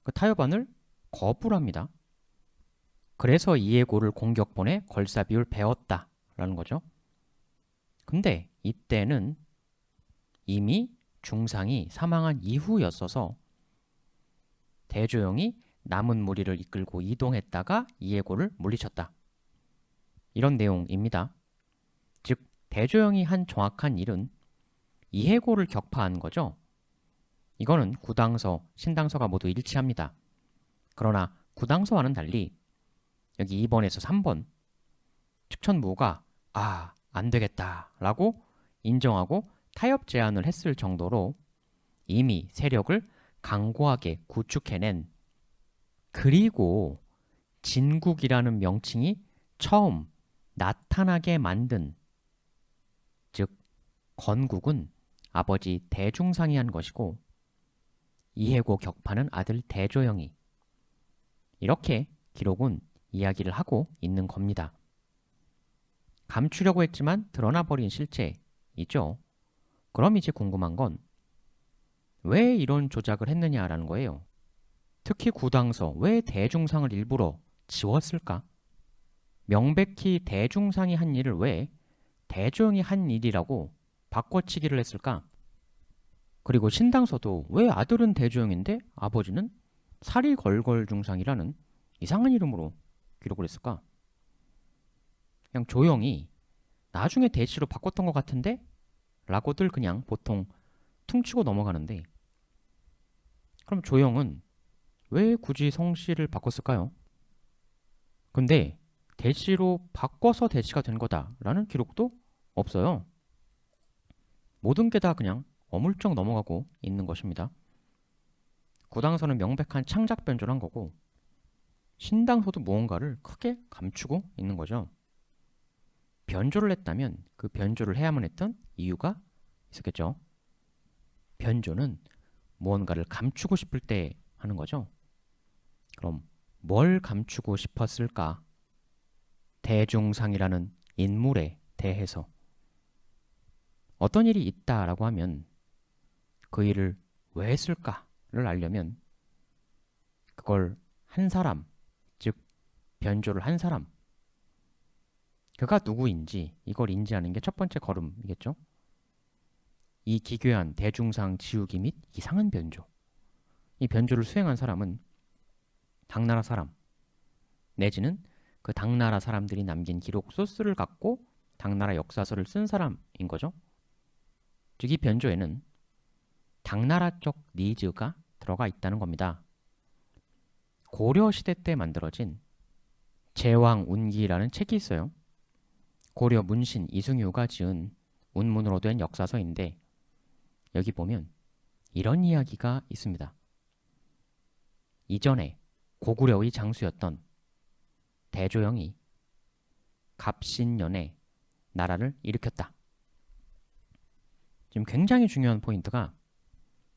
그 타협안을 거부를 합니다. 그래서 이해고를 공격본에 걸사비우를 베었다라는 거죠. 근데 이때는 이미 중상이 사망한 이후였어서 대조영이 남은 무리를 이끌고 이동했다가 이해고를 물리쳤다. 이런 내용입니다. 즉 대조영이 한 정확한 일은 이해고를 격파한 거죠. 이거는 구당서, 신당서가 모두 일치합니다. 그러나 구당서와는 달리 여기 2번에서 3번 측천무가 안 되겠다라고 인정하고 타협 제안을 했을 정도로 이미 세력을 강고하게 구축해낸, 그리고 진국이라는 명칭이 처음 나타나게 만든, 즉 건국은 아버지 대중상이 한 것이고 이해고 격파는 아들 대조영이, 이렇게 기록은 이야기를 하고 있는 겁니다. 감추려고 했지만 드러나버린 실체이죠. 그럼 이제 궁금한 건 왜 이런 조작을 했느냐라는 거예요. 특히 구당서 왜 대중상을 일부러 지웠을까? 명백히 대중상이 한 일을 왜 대조영이 한 일이라고 바꿔치기를 했을까? 그리고 신당서도 왜 아들은 대조영인데 아버지는 사리걸걸중상이라는 이상한 이름으로 기록을 했을까? 그냥 조영이 나중에 대시로 바꿨던 것 같은데? 라고들 그냥 보통 퉁치고 넘어가는데, 그럼 조영은 왜 굳이 성씨를 바꿨을까요? 근데 대시로 바꿔서 대시가 된 거다라는 기록도 없어요. 모든 게 다 그냥 어물쩍 넘어가고 있는 것입니다. 구당서는 명백한 창작 변조를 한 거고 신당서도 무언가를 크게 감추고 있는 거죠. 변조를 했다면 그 변조를 해야만 했던 이유가 있었겠죠. 변조는 무언가를 감추고 싶을 때 하는 거죠. 그럼 뭘 감추고 싶었을까? 대중상이라는 인물에 대해서 어떤 일이 있다라고 하면 그 일을 왜 했을까를 알려면 그걸 한 사람, 즉 변조를 한 사람, 그가 누구인지 이걸 인지하는 게 첫 번째 걸음이겠죠. 이 기괴한 대중상 지우기 및 이상한 변조, 이 변조를 수행한 사람은 당나라 사람 내지는 그 당나라 사람들이 남긴 기록 소스를 갖고 당나라 역사서를 쓴 사람인 거죠. 즉 이 변조에는 당나라 쪽 니즈가 들어가 있다는 겁니다. 고려시대 때 만들어진 제왕운기라는 책이 있어요. 고려 문신 이승유가 지은 운문으로 된 역사서인데 여기 보면 이런 이야기가 있습니다. 이전에 고구려의 장수였던 대조영이 갑신년에 나라를 일으켰다. 지금 굉장히 중요한 포인트가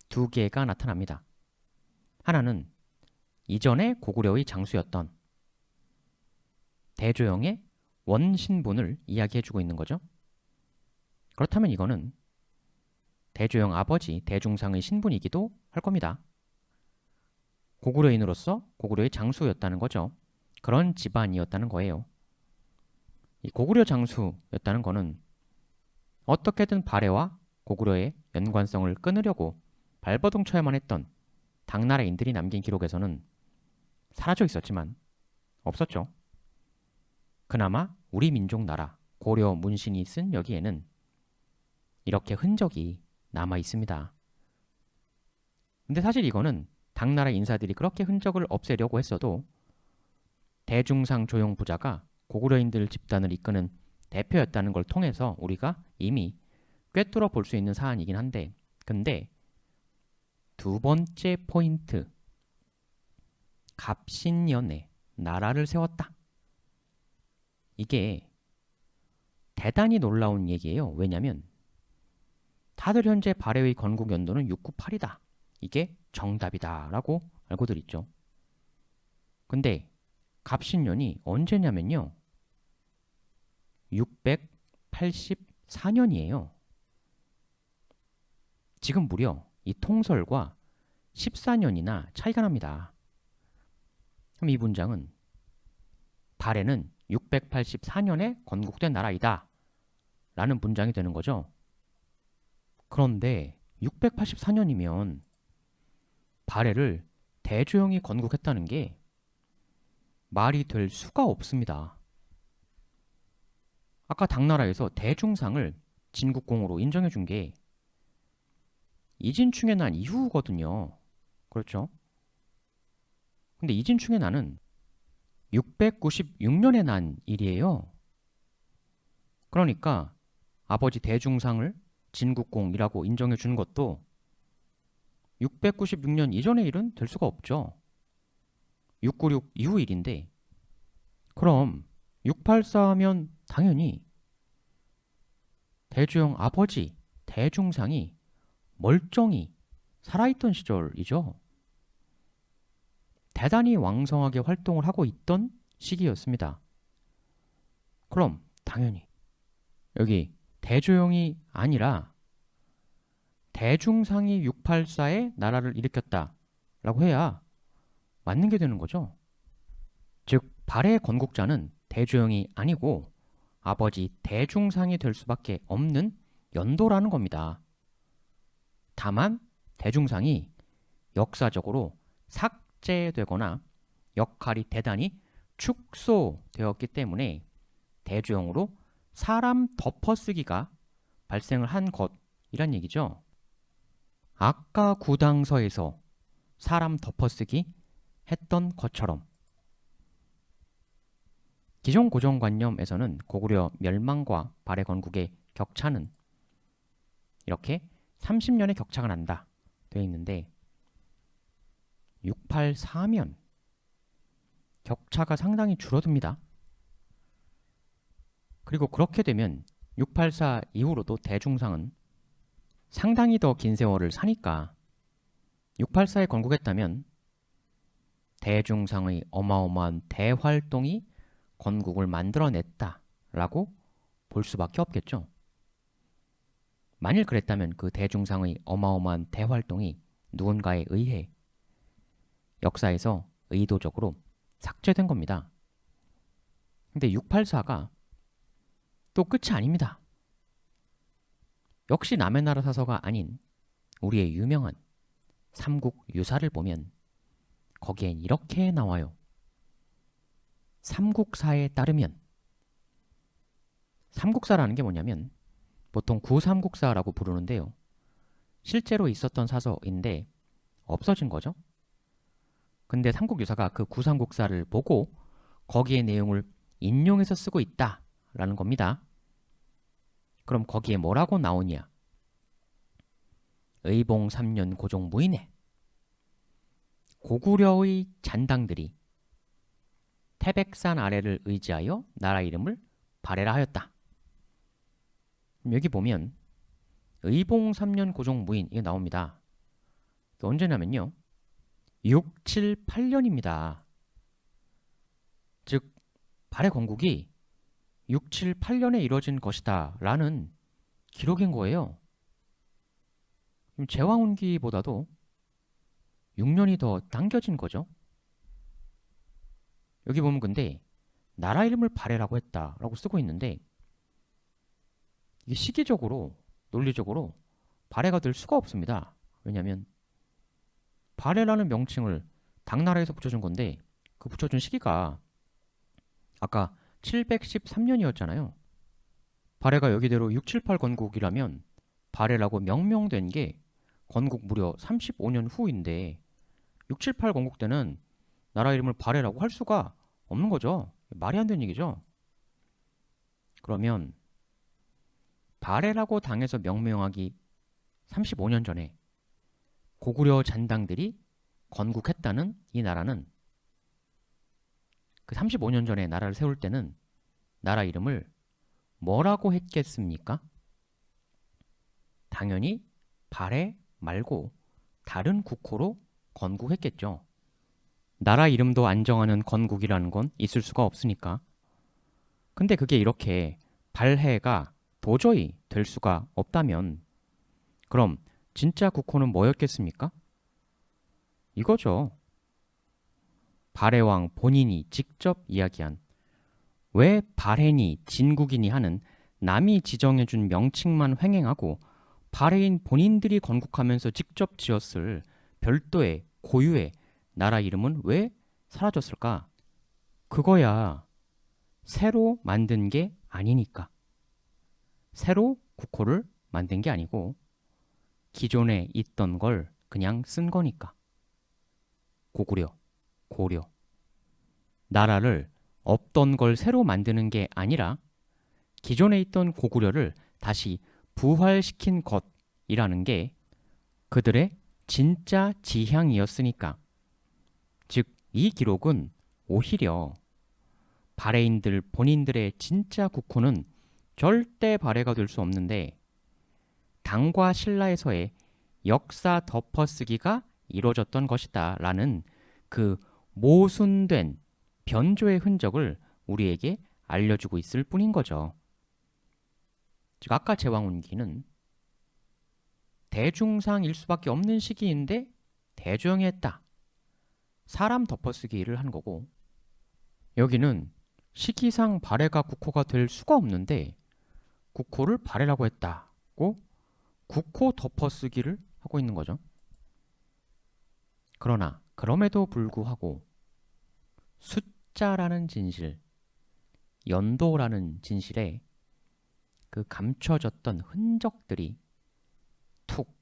두 개가 나타납니다. 하나는 이전에 고구려의 장수였던 대조영의 원신분을 이야기해주고 있는 거죠. 그렇다면 이거는 대조영 아버지 대중상의 신분이기도 할 겁니다. 고구려인으로서 고구려의 장수였다는 거죠. 그런 집안이었다는 거예요. 이 고구려 장수였다는 거는 어떻게든 발해와 고구려의 연관성을 끊으려고 발버둥 쳐야만 했던 당나라인들이 남긴 기록에서는 사라져 있었지만 없었죠. 그나마 우리 민족 나라 고려 문신이 쓴 여기에는 이렇게 흔적이 남아 있습니다. 근데 사실 이거는 당나라 인사들이 그렇게 흔적을 없애려고 했어도 대중상 조용 부자가 고구려인들 집단을 이끄는 대표였다는 걸 통해서 우리가 이미 꿰뚫어 볼 수 있는 사안이긴 한데, 근데 두 번째 포인트, 갑신년에 나라를 세웠다. 이게 대단히 놀라운 얘기예요. 왜냐면 다들 현재 발해의 건국 연도는 698이다. 이게 정답이다 라고 알고들 있죠. 근데 갑신년이 언제냐면요, 684년이에요. 지금 무려 이 통설과 14년이나 차이가 납니다. 그럼 이 문장은 발해는 684년에 건국된 나라이다 라는 문장이 되는 거죠. 그런데 684년이면 발해를 대조영이 건국했다는 게 말이 될 수가 없습니다. 아까 당나라에서 대중상을 진국공으로 인정해 준 게 이진충의 난 이후거든요. 그렇죠? 근데 이진충의 난은 696년에 난 일이에요. 그러니까 아버지 대중상을 진국공이라고 인정해 주는 것도 696년 이전의 일은 될 수가 없죠. 696 이후 일인데, 그럼 684하면 당연히 대주영 아버지 대중상이 멀쩡히 살아있던 시절이죠. 대단히 왕성하게 활동을 하고 있던 시기였습니다. 그럼 당연히 여기 대조영이 아니라 대중상이 684에 나라를 일으켰다라고 해야 맞는 게 되는 거죠. 즉 발해 건국자는 대조영이 아니고 아버지 대중상이 될 수밖에 없는 연도라는 겁니다. 다만 대중상이 역사적으로 삭제되거나 역할이 대단히 축소되었기 때문에 대조영으로 사람 덮어쓰기가 발생을 한 것이란 얘기죠. 아까 구당서에서 사람 덮어쓰기 했던 것처럼 기존 고정관념에서는 고구려 멸망과 발해 건국의 격차는 이렇게 30년의 격차가 난다 되어 있는데 684면 격차가 상당히 줄어듭니다. 그리고 그렇게 되면 684 이후로도 대중상은 상당히 더 긴 세월을 사니까 684에 건국했다면 대중상의 어마어마한 대활동이 건국을 만들어냈다라고 볼 수밖에 없겠죠. 만일 그랬다면 그 대중상의 어마어마한 대활동이 누군가에 의해 역사에서 의도적으로 삭제된 겁니다. 근데 684가 또 끝이 아닙니다. 역시 남의 나라 사서가 아닌 우리의 유명한 삼국유사를 보면 거기엔 이렇게 나와요. 삼국사에 따르면, 삼국사라는 게 뭐냐면 보통 구삼국사라고 부르는데요. 실제로 있었던 사서인데 없어진 거죠. 근데 삼국유사가 그 구삼국사를 보고 거기의 내용을 인용해서 쓰고 있다라는 겁니다. 그럼 거기에 뭐라고 나오냐? 의봉 3년 고종 무인에 고구려의 잔당들이 태백산 아래를 의지하여 나라 이름을 발해라 하였다. 여기 보면 의봉 3년 고종 무인 이게 나옵니다. 언제냐면요. 6, 7, 8년입니다. 즉 발해 건국이 6, 7, 8년에 이뤄진 것이다 라는 기록인 거예요. 제왕운기보다도 6년이 더 당겨진 거죠. 여기 보면 근데 나라 이름을 발해라고 했다라고 쓰고 있는데 이게 시기적으로 논리적으로 발해가 될 수가 없습니다. 왜냐하면 발해라는 명칭을 당나라에서 붙여준 건데 그 붙여준 시기가 아까 713년이었잖아요. 발해가 여기대로 6, 7, 8 건국이라면 발해라고 명명된 게 건국 무려 35년 후인데 6, 7, 8 건국 때는 나라 이름을 발해라고 할 수가 없는 거죠. 말이 안 되는 얘기죠. 그러면 발해라고 당해서 명명하기 35년 전에 고구려 잔당들이 건국했다는 이 나라는 그 35년 전에 나라를 세울 때는 나라 이름을 뭐라고 했겠습니까? 당연히 발해 말고 다른 국호로 건국했겠죠. 나라 이름도 안정하는 건국이라는 건 있을 수가 없으니까. 근데 그게 이렇게 발해가 도저히 될 수가 없다면 그럼 진짜 국호는 뭐였겠습니까? 이거죠. 발해왕 본인이 직접 이야기한 왜 발해니 진국이니 하는 남이 지정해준 명칭만 횡행하고 발해인 본인들이 건국하면서 직접 지었을 별도의 고유의 나라 이름은 왜 사라졌을까? 그거야 새로 만든 게 아니니까. 새로 국호를 만든 게 아니고 기존에 있던 걸 그냥 쓴 거니까. 고구려, 고려. 나라를 없던 걸 새로 만드는 게 아니라 기존에 있던 고구려를 다시 부활시킨 것이라는 게 그들의 진짜 지향이었으니까. 즉, 이 기록은 오히려 발해인들 본인들의 진짜 국호는 절대 발해가 될 수 없는데 당과 신라에서의 역사 덮어쓰기가 이루어졌던 것이다 라는 그 모순된 변조의 흔적을 우리에게 알려주고 있을 뿐인 거죠. 즉 아까 제왕운기는 대중상일 수밖에 없는 시기인데 대조영이 했다. 사람 덮어쓰기를 한 거고, 여기는 시기상 발해가 국호가 될 수가 없는데 국호를 발해라고 했다고 국호 덮어쓰기를 하고 있는 거죠. 그러나 그럼에도 불구하고 숫자라는 진실, 연도라는 진실에 그 감춰졌던 흔적들이 툭,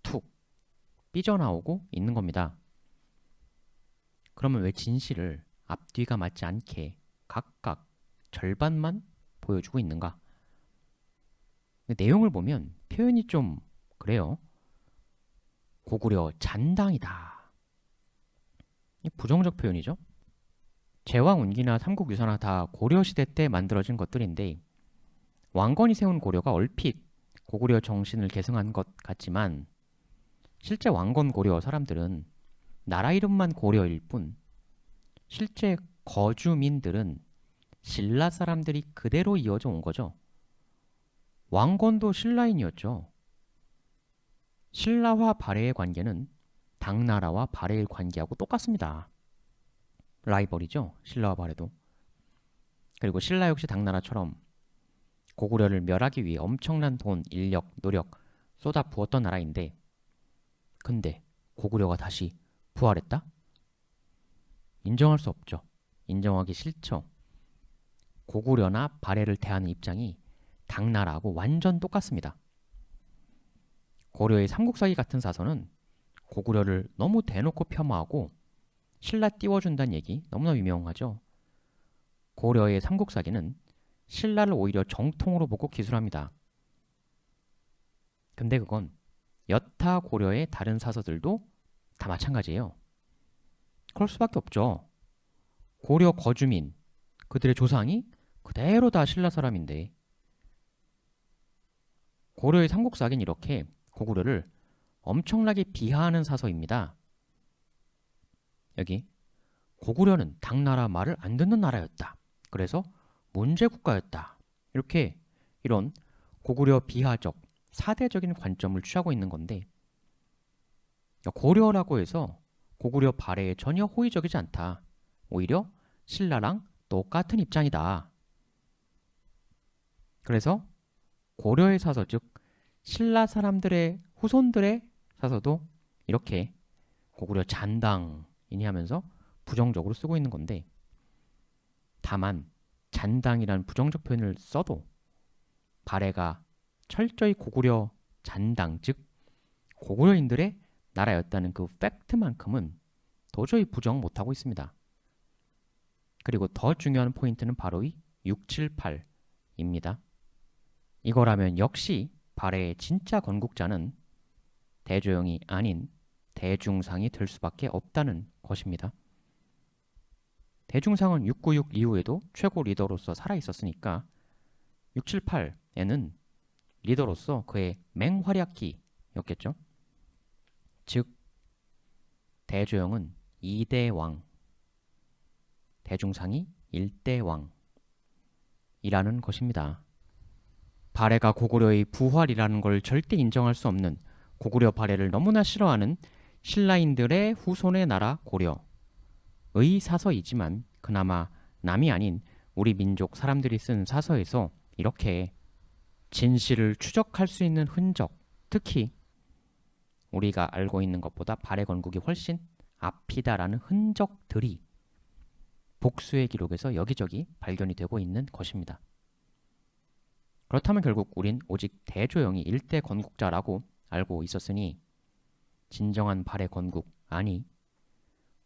툭 삐져나오고 있는 겁니다. 그러면 왜 진실을 앞뒤가 맞지 않게 각각 절반만 보여주고 있는가? 내용을 보면 표현이 좀 그래요. 고구려 잔당이다. 이 부정적 표현이죠. 제왕운기나 삼국유사나 다 고려시대 때 만들어진 것들인데 왕건이 세운 고려가 얼핏 고구려 정신을 계승한 것 같지만 실제 왕건 고려 사람들은 나라 이름만 고려일 뿐 실제 거주민들은 신라 사람들이 그대로 이어져 온 거죠. 왕건도 신라인이었죠. 신라와 발해의 관계는 당나라와 발해의 관계하고 똑같습니다. 라이벌이죠. 신라와 발해도. 그리고 신라 역시 당나라처럼 고구려를 멸하기 위해 엄청난 돈, 인력, 노력 쏟아 부었던 나라인데 근데 고구려가 다시 부활했다? 인정할 수 없죠. 인정하기 싫죠. 고구려나 발해를 대하는 입장이 당나라하고 완전 똑같습니다. 고려의 삼국사기 같은 사서는 고구려를 너무 대놓고 폄하하고 신라 띄워준다는 얘기 너무나 유명하죠. 고려의 삼국사기는 신라를 오히려 정통으로 보고 기술합니다. 근데 그건 여타 고려의 다른 사서들도 다 마찬가지예요. 그럴 수밖에 없죠. 고려 거주민, 그들의 조상이 그대로 다 신라 사람인데 고려의 삼국사기는 이렇게 고구려를 엄청나게 비하하는 사서입니다. 여기 고구려는 당나라 말을 안 듣는 나라였다. 그래서 문제국가였다. 이렇게 이런 고구려 비하적 사대적인 관점을 취하고 있는 건데 고려라고 해서 고구려 발해에 전혀 호의적이지 않다. 오히려 신라랑 똑같은 입장이다. 그래서 고려의 사서 즉 신라 사람들의 후손들의 사서도 이렇게 고구려 잔당이니 하면서 부정적으로 쓰고 있는 건데 다만 잔당이라는 부정적 표현을 써도 발해가 철저히 고구려 잔당 즉 고구려인들의 나라였다는 그 팩트만큼은 도저히 부정 못하고 있습니다. 그리고 더 중요한 포인트는 바로 이 678입니다. 이거라면 역시 발해의 진짜 건국자는 대조영이 아닌 대중상이 될 수밖에 없다는 것입니다. 대중상은 696 이후에도 최고 리더로서 살아있었으니까 678에는 리더로서 그의 맹활약기였겠죠. 즉 대조영은 2대 왕, 대중상이 1대 왕이라는 것입니다. 발해가 고구려의 부활이라는 걸 절대 인정할 수 없는 고구려 발해를 너무나 싫어하는 신라인들의 후손의 나라 고려의 사서이지만 그나마 남이 아닌 우리 민족 사람들이 쓴 사서에서 이렇게 진실을 추적할 수 있는 흔적, 특히 우리가 알고 있는 것보다 발해 건국이 훨씬 앞이다라는 흔적들이 복수의 기록에서 여기저기 발견이 되고 있는 것입니다. 그렇다면 결국 우린 오직 대조영이 일대 건국자라고 알고 있었으니 진정한 발해 건국 아니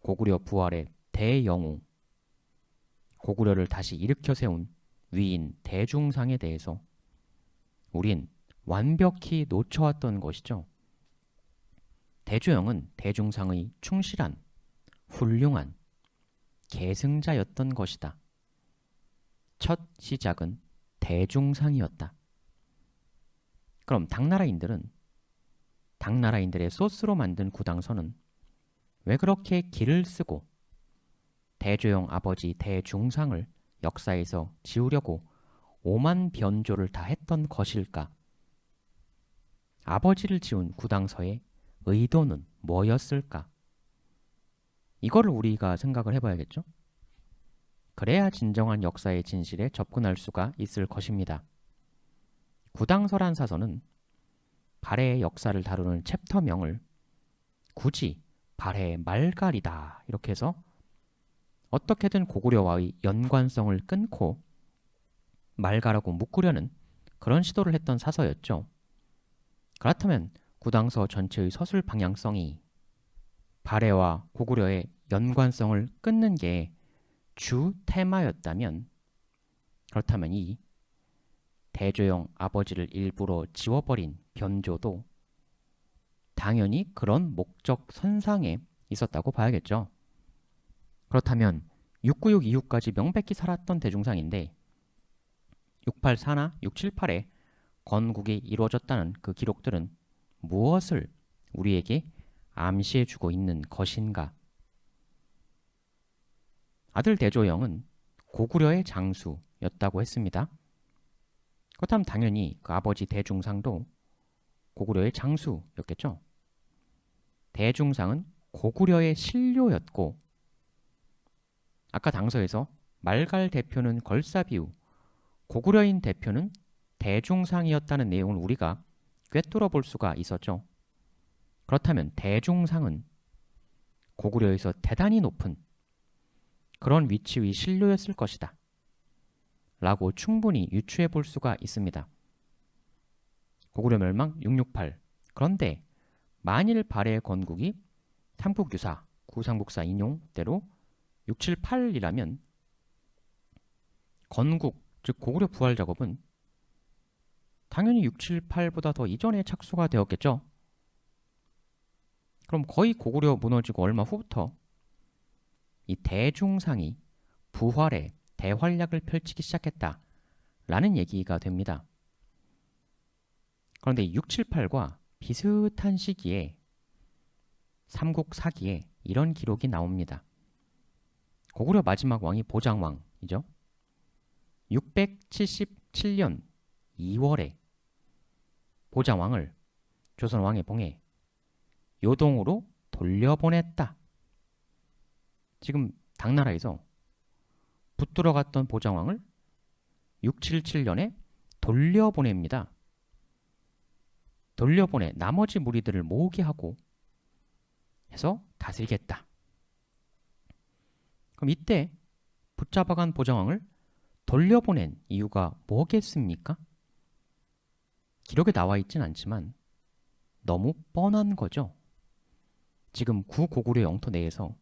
고구려 부활의 대영웅, 고구려를 다시 일으켜 세운 위인 대중상에 대해서 우린 완벽히 놓쳐왔던 것이죠. 대조영은 대중상의 충실한, 훌륭한 계승자였던 것이다. 첫 시작은 대중상이었다. 그럼 당나라인들의 소스로 만든 구당서는 왜 그렇게 길을 쓰고 대조영 아버지 대중상을 역사에서 지우려고 오만 변조를 다 했던 것일까? 아버지를 지운 구당서의 의도는 뭐였을까? 이거를 우리가 생각을 해봐야겠죠? 그래야 진정한 역사의 진실에 접근할 수가 있을 것입니다. 구당서란 사서는 발해의 역사를 다루는 챕터명을 굳이 발해의 말갈이다 이렇게 해서 어떻게든 고구려와의 연관성을 끊고 말갈하고 묶으려는 그런 시도를 했던 사서였죠. 그렇다면 구당서 전체의 서술 방향성이 발해와 고구려의 연관성을 끊는 게 주 테마였다면, 그렇다면 이 대조영 아버지를 일부러 지워버린 변조도 당연히 그런 목적 선상에 있었다고 봐야겠죠. 그렇다면 696 이후까지 명백히 살았던 대중상인데 684나 678에 건국이 이루어졌다는 그 기록들은 무엇을 우리에게 암시해주고 있는 것인가? 아들 대조영은 고구려의 장수였다고 했습니다. 그렇다면 당연히 그 아버지 대중상도 고구려의 장수였겠죠. 대중상은 고구려의 신료였고 아까 당서에서 말갈 대표는 걸사비우, 고구려인 대표는 대중상이었다는 내용을 우리가 꿰뚫어 볼 수가 있었죠. 그렇다면 대중상은 고구려에서 대단히 높은 그런 위치의 신료였을 것이다 라고 충분히 유추해 볼 수가 있습니다. 고구려 멸망 668. 그런데 만일 발해의 건국이 삼국유사, 구상국사 인용대로 678이라면 건국, 즉 고구려 부활 작업은 당연히 678보다 더 이전에 착수가 되었겠죠. 그럼 거의 고구려 무너지고 얼마 후부터 이 대중상이 부활의 대활약을 펼치기 시작했다라는 얘기가 됩니다. 그런데 678과 비슷한 시기에 삼국 사기에 이런 기록이 나옵니다. 고구려 마지막 왕이 보장왕이죠. 677년 2월에 보장왕을 조선왕의 봉에 요동으로 돌려보냈다. 지금 당나라에서 붙들어 갔던 보장왕을 677년에 돌려보냅니다. 돌려보내 나머지 무리들을 모으게 하고 해서 다스리겠다. 그럼 이때 붙잡아간 보장왕을 돌려보낸 이유가 뭐겠습니까? 기록에 나와 있진 않지만 너무 뻔한 거죠. 지금 구고구려 영토 내에서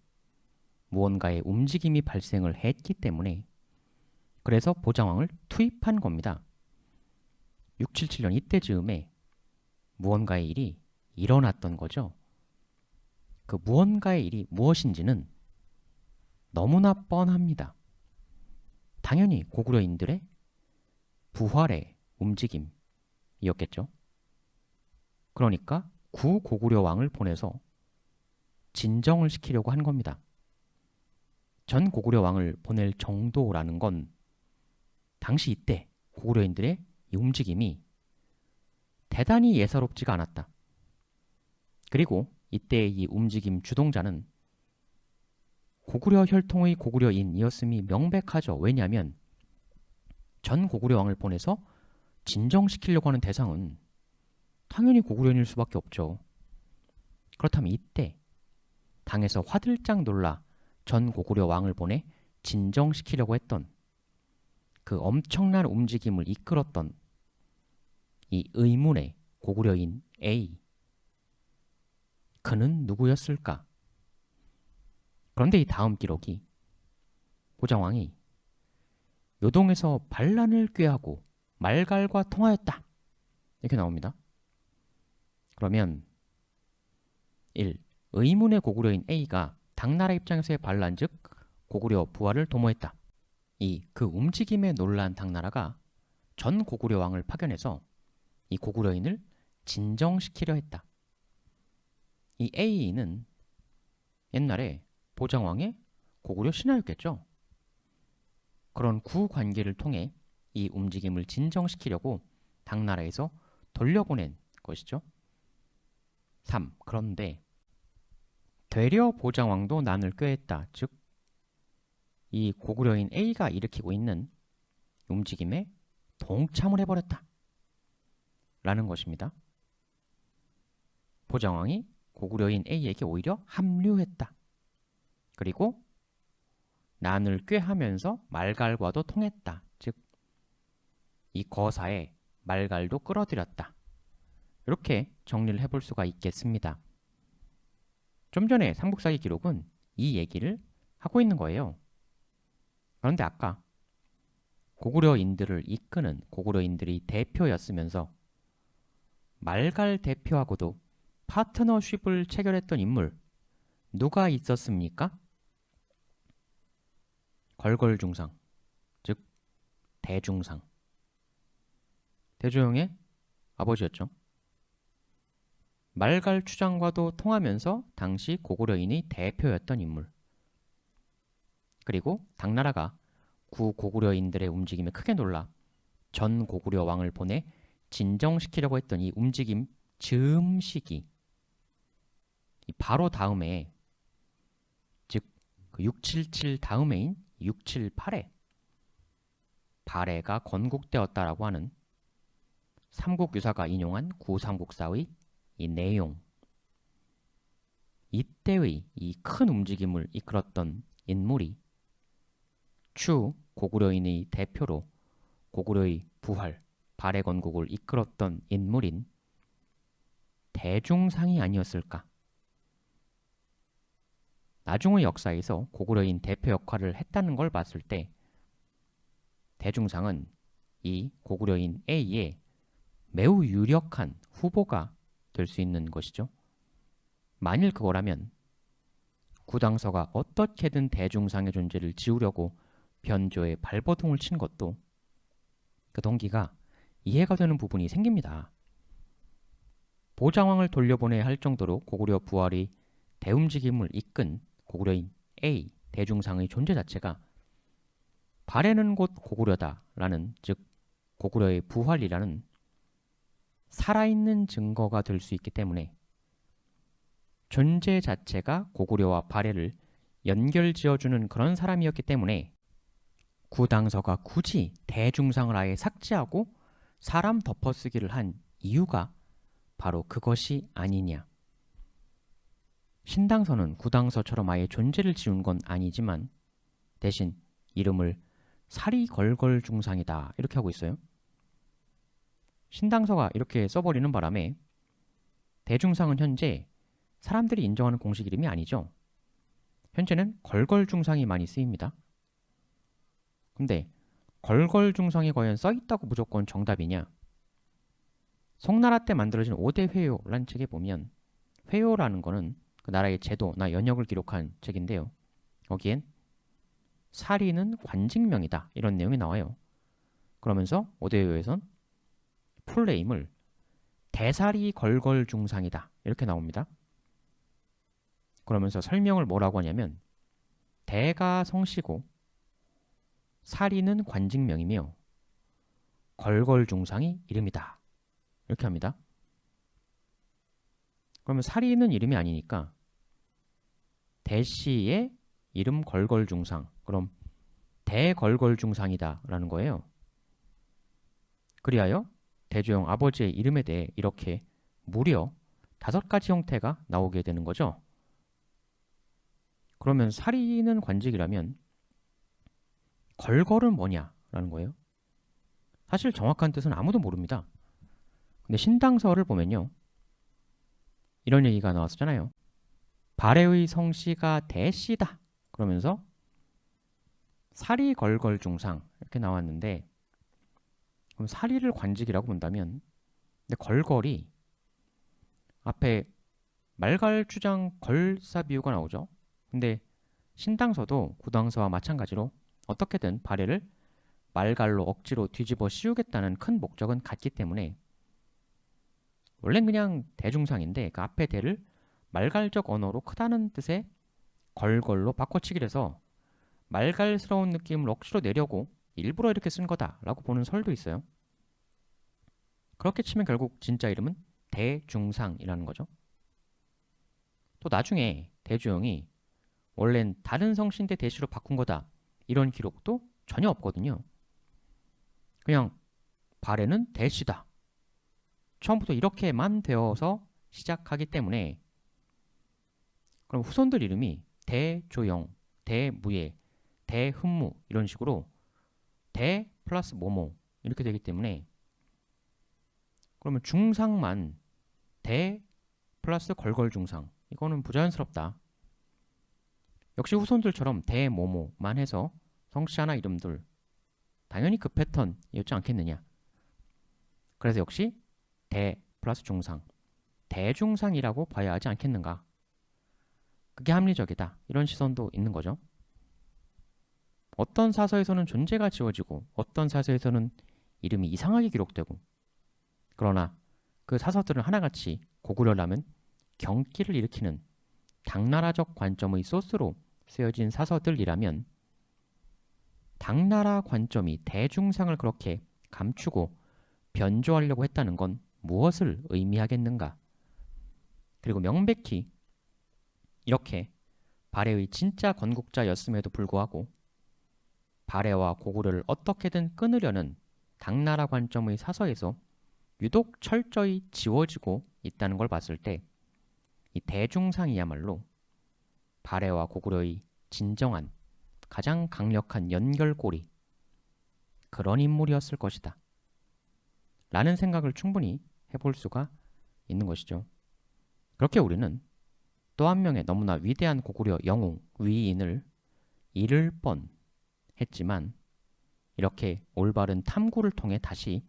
무언가의 움직임이 발생을 했기 때문에 그래서 보장왕을 투입한 겁니다. 677년 이때 즈음에 무언가의 일이 일어났던 거죠. 그 무언가의 일이 무엇인지는 너무나 뻔합니다. 당연히 고구려인들의 부활의 움직임이었겠죠. 그러니까 구고구려 왕을 보내서 진정을 시키려고 한 겁니다. 전 고구려 왕을 보낼 정도라는 건 당시 이때 고구려인들의 이 움직임이 대단히 예사롭지가 않았다. 그리고 이때의 이 움직임 주동자는 고구려 혈통의 고구려인이었음이 명백하죠. 왜냐하면 전 고구려 왕을 보내서 진정시키려고 하는 대상은 당연히 고구려인일 수밖에 없죠. 그렇다면 이때 당에서 화들짝 놀라 전 고구려 왕을 보내 진정시키려고 했던 그 엄청난 움직임을 이끌었던 이 의문의 고구려인 A, 그는 누구였을까? 그런데 이 다음 기록이 보장왕이 요동에서 반란을 꾀하고 말갈과 통하였다. 이렇게 나옵니다. 그러면 1. 의문의 고구려인 A가 당나라 입장에서의 반란 즉 고구려 부활을 도모했다. 2. 그 움직임에 놀란 당나라가 전 고구려 왕을 파견해서 이 고구려인을 진정시키려 했다. 이 A는 옛날에 보장왕의 고구려 신하였겠죠. 그런 구관계를 통해 이 움직임을 진정시키려고 당나라에서 돌려보낸 것이죠. 3. 그런데 되려 보장왕도 난을 꾀했다. 즉, 이 고구려인 A가 일으키고 있는 움직임에 동참을 해버렸다. 라는 것입니다. 보장왕이 고구려인 A에게 오히려 합류했다. 그리고 난을 꾀하면서 말갈과도 통했다. 즉, 이 거사에 말갈도 끌어들였다. 이렇게 정리를 해볼 수가 있겠습니다. 좀 전에 삼국사기 기록은 이 얘기를 하고 있는 거예요. 그런데 아까 고구려인들을 이끄는 고구려인들이 대표였으면서 말갈 대표하고도 파트너십을 체결했던 인물 누가 있었습니까? 걸걸중상, 즉 대중상. 대조영의 아버지였죠. 말갈 추장과도 통하면서 당시 고구려인의 대표였던 인물. 그리고 당나라가 구고구려인들의 움직임에 크게 놀라 전 고구려 왕을 보내 진정시키려고 했던 이 움직임 즈음 시기 바로 다음에 즉 그 677 다음해인 678에 발해가 건국되었다라고 하는 삼국유사가 인용한 구삼국사의 이 내용, 이때의 이 큰 움직임을 이끌었던 인물이 추 고구려인의 대표로 고구려의 부활, 발해 건국을 이끌었던 인물인 대중상이 아니었을까? 나중의 역사에서 고구려인 대표 역할을 했다는 걸 봤을 때 대중상은 이 고구려인 A의 매우 유력한 후보가 될 수 있는 것이죠. 만일 그거라면 구당서가 어떻게든 대중상의 존재를 지우려고 변조에 발버둥을 친 것도 그 동기가 이해가 되는 부분이 생깁니다. 보장왕을 돌려보내야 할 정도로 고구려 부활이 대움직임을 이끈 고구려인 A 대중상의 존재 자체가 발해는 곧 고구려다라는 즉 고구려의 부활이라는 살아있는 증거가 될 수 있기 때문에 존재 자체가 고구려와 발해를 연결지어주는 그런 사람이었기 때문에 구당서가 굳이 대중상을 아예 삭제하고 사람 덮어쓰기를 한 이유가 바로 그것이 아니냐. 신당서는 구당서처럼 아예 존재를 지운 건 아니지만 대신 이름을 사리걸걸중상이다 이렇게 하고 있어요. 신당서가 이렇게 써버리는 바람에 대중상은 현재 사람들이 인정하는 공식 이름이 아니죠. 현재는 걸걸중상이 많이 쓰입니다. 근데 걸걸중상이 과연 써있다고 무조건 정답이냐? 송나라 때 만들어진 5대 회요라는 책에 보면 회요라는 거는 그 나라의 제도나 연역을 기록한 책인데요. 거기엔 사리는 관직명이다 이런 내용이 나와요. 그러면서 5대 회요에선 풀네임을 대사리 걸걸중상이다 이렇게 나옵니다. 그러면서 설명을 뭐라고 하냐면 대가 성씨고 사리는 관직명이며 걸걸중상이 이름이다 이렇게 합니다. 그러면 사리는 이름이 아니니까 대씨의 이름 걸걸중상 그럼 대걸걸중상이다 라는 거예요. 그리하여 대조영 아버지의 이름에 대해 이렇게 무려 5가지 형태가 나오게 되는 거죠. 그러면 사리는 관직이라면 걸걸은 뭐냐라는 거예요. 사실 정확한 뜻은 아무도 모릅니다. 근데 신당서를 보면요. 이런 얘기가 나왔었잖아요. 발해의 성씨가 대씨다. 그러면서 사리 걸걸 중상 이렇게 나왔는데, 그럼 사리를 관직이라고 본다면, 근데 걸걸이 앞에 말갈 주장 걸사 비유가 나오죠. 근데 신당서도 구당서와 마찬가지로 어떻게든 발해를 말갈로 억지로 뒤집어 씌우겠다는 큰 목적은 같기 때문에 원래는 그냥 대중상인데 그 앞에 대를 말갈적 언어로 크다는 뜻의 걸걸로 바꿔치기를 해서 말갈스러운 느낌을 억지로 내려고 일부러 이렇게 쓴 거다라고 보는 설도 있어요. 그렇게 치면 결국 진짜 이름은 대중상이라는 거죠. 또 나중에 대조영이 원래는 다른 성씨인데 대시로 바꾼 거다 이런 기록도 전혀 없거든요. 그냥 발해는 대시다. 처음부터 이렇게만 되어서 시작하기 때문에 그럼 후손들 이름이 대조영, 대무예, 대흠무 이런 식으로 대 플러스 뭐뭐 이렇게 되기 때문에 그러면 중상만 대 플러스 걸걸중상 이거는 부자연스럽다. 역시 후손들처럼 대뭐뭐만 해서 성씨 하나 이름들 당연히 그 패턴이었지 않겠느냐. 그래서 역시 대 플러스 중상 대중상이라고 봐야 하지 않겠는가. 그게 합리적이다. 이런 시선도 있는 거죠. 어떤 사서에서는 존재가 지워지고 어떤 사서에서는 이름이 이상하게 기록되고 그러나 그 사서들은 하나같이 고구려라면 경기를 일으키는 당나라적 관점의 소스로 쓰여진 사서들이라면 당나라 관점이 대중상을 그렇게 감추고 변조하려고 했다는 건 무엇을 의미하겠는가? 그리고 명백히 이렇게 발해의 진짜 건국자였음에도 불구하고 발해와 고구려를 어떻게든 끊으려는 당나라 관점의 사서에서 유독 철저히 지워지고 있다는 걸 봤을 때 이 대중상이야말로 발해와 고구려의 진정한 가장 강력한 연결고리 그런 인물이었을 것이다 라는 생각을 충분히 해볼 수가 있는 것이죠. 그렇게 우리는 또 한 명의 너무나 위대한 고구려 영웅 위인을 잃을 뻔했지만 이렇게 올바른 탐구를 통해 다시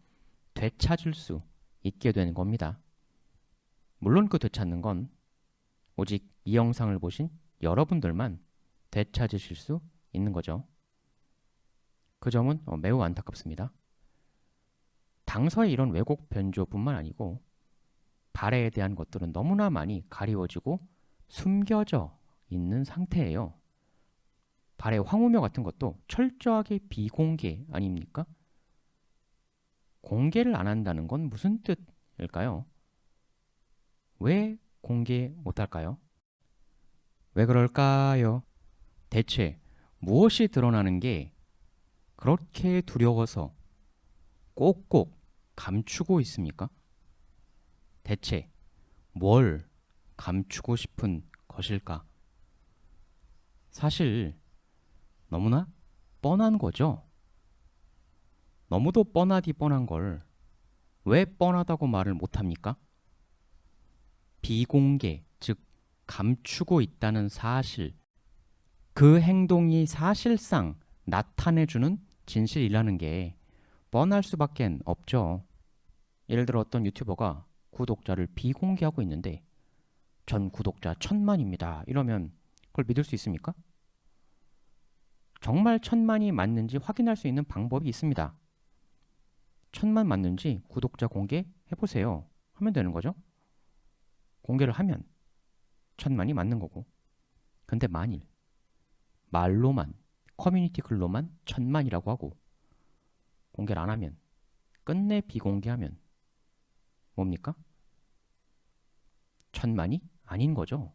되찾을 수 있게 되는 겁니다. 물론 그 되찾는 건 오직 이 영상을 보신 여러분들만 되찾으실 수 있는 거죠. 그 점은 매우 안타깝습니다. 당서의 이런 왜곡 변조뿐만 아니고 발해에 대한 것들은 너무나 많이 가리워지고 숨겨져 있는 상태예요. 발해 황후묘 같은 것도 철저하게 비공개 아닙니까? 공개를 안 한다는 건 무슨 뜻일까요? 왜 공개 못할까요? 왜 그럴까요? 대체 무엇이 드러나는 게 그렇게 두려워서 꼭꼭 감추고 있습니까? 대체 뭘 감추고 싶은 것일까? 사실 너무나 뻔한 거죠. 너무도 뻔하디 뻔한 걸 왜 뻔하다고 말을 못합니까? 비공개, 즉 감추고 있다는 사실, 그 행동이 사실상 나타내주는 진실이라는 게 뻔할 수밖에 없죠. 예를 들어 어떤 유튜버가 구독자를 비공개하고 있는데 전 구독자 1000만입니다. 이러면 그걸 믿을 수 있습니까? 정말 1000만이 맞는지 확인할 수 있는 방법이 있습니다. 1000만 맞는지 구독자 공개해보세요. 하면 되는 거죠. 공개를 하면 1000만이 맞는 거고. 근데 만일 말로만 커뮤니티 글로만 1000만이라고 하고 공개를 안 하면 끝내 비공개하면 뭡니까? 1000만이 아닌 거죠.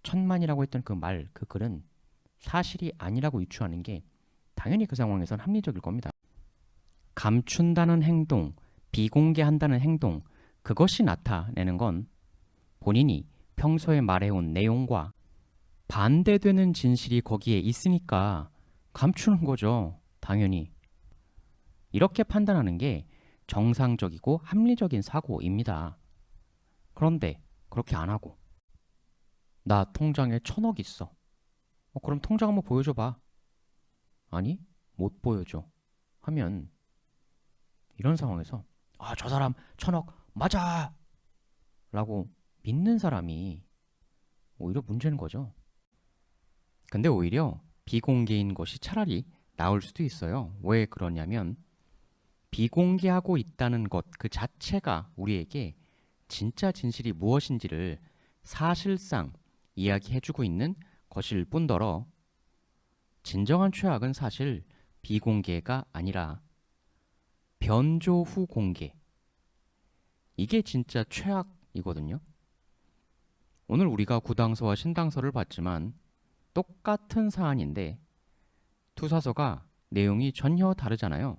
1000만이라고 했던 그 말, 그 글은 사실이 아니라고 유추하는 게 당연히 그 상황에선 합리적일 겁니다. 감춘다는 행동, 비공개한다는 행동, 그것이 나타내는 건 본인이 평소에 말해온 내용과 반대되는 진실이 거기에 있으니까 감추는 거죠. 당연히. 이렇게 판단하는 게 정상적이고 합리적인 사고입니다. 그런데 그렇게 안 하고 나 통장에 1000억 있어. 그럼 통장 한번 보여줘봐. 아니, 못 보여줘 하면 이런 상황에서 저 사람 천억 맞아! 라고 믿는 사람이 오히려 문제인 거죠. 근데 오히려 비공개인 것이 차라리 나을 수도 있어요. 왜 그러냐면 비공개하고 있다는 것 그 자체가 우리에게 진짜 진실이 무엇인지를 사실상 이야기해주고 있는 것일 뿐더러 진정한 최악은 사실 비공개가 아니라 변조 후 공개. 이게 진짜 최악이거든요. 오늘 우리가 구당서와 신당서를 봤지만 똑같은 사안인데 투사서가 내용이 전혀 다르잖아요.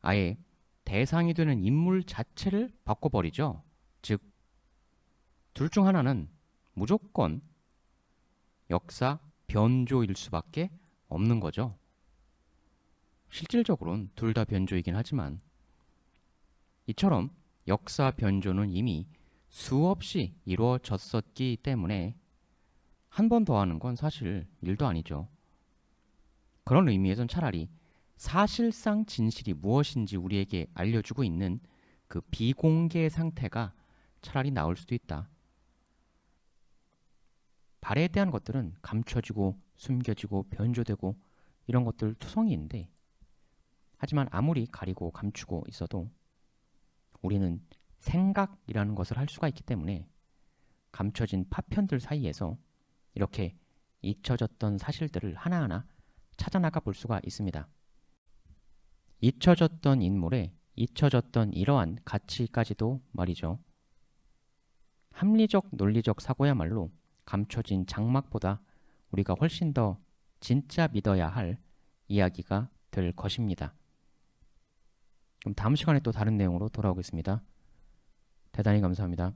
아예 대상이 되는 인물 자체를 바꿔버리죠. 즉, 둘 중 하나는 무조건 역사 변조일 수밖에 없는 거죠. 실질적으로는 둘 다 변조이긴 하지만 이처럼 역사 변조는 이미 수없이 이루어졌었기 때문에 한 번 더 하는 건 사실 일도 아니죠. 그런 의미에선 차라리 사실상 진실이 무엇인지 우리에게 알려주고 있는 그 비공개 상태가 차라리 나을 수도 있다. 발해에 대한 것들은 감춰지고 숨겨지고 변조되고 이런 것들 투성이인데 하지만 아무리 가리고 감추고 있어도 우리는 생각이라는 것을 할 수가 있기 때문에 감춰진 파편들 사이에서 이렇게 잊혀졌던 사실들을 하나하나 찾아나가 볼 수가 있습니다. 잊혀졌던 인물의 잊혀졌던 이러한 가치까지도 말이죠. 합리적 논리적 사고야말로 감춰진 장막보다 우리가 훨씬 더 진짜 믿어야 할 이야기가 될 것입니다. 그럼 다음 시간에 또 다른 내용으로 돌아오겠습니다. 대단히 감사합니다.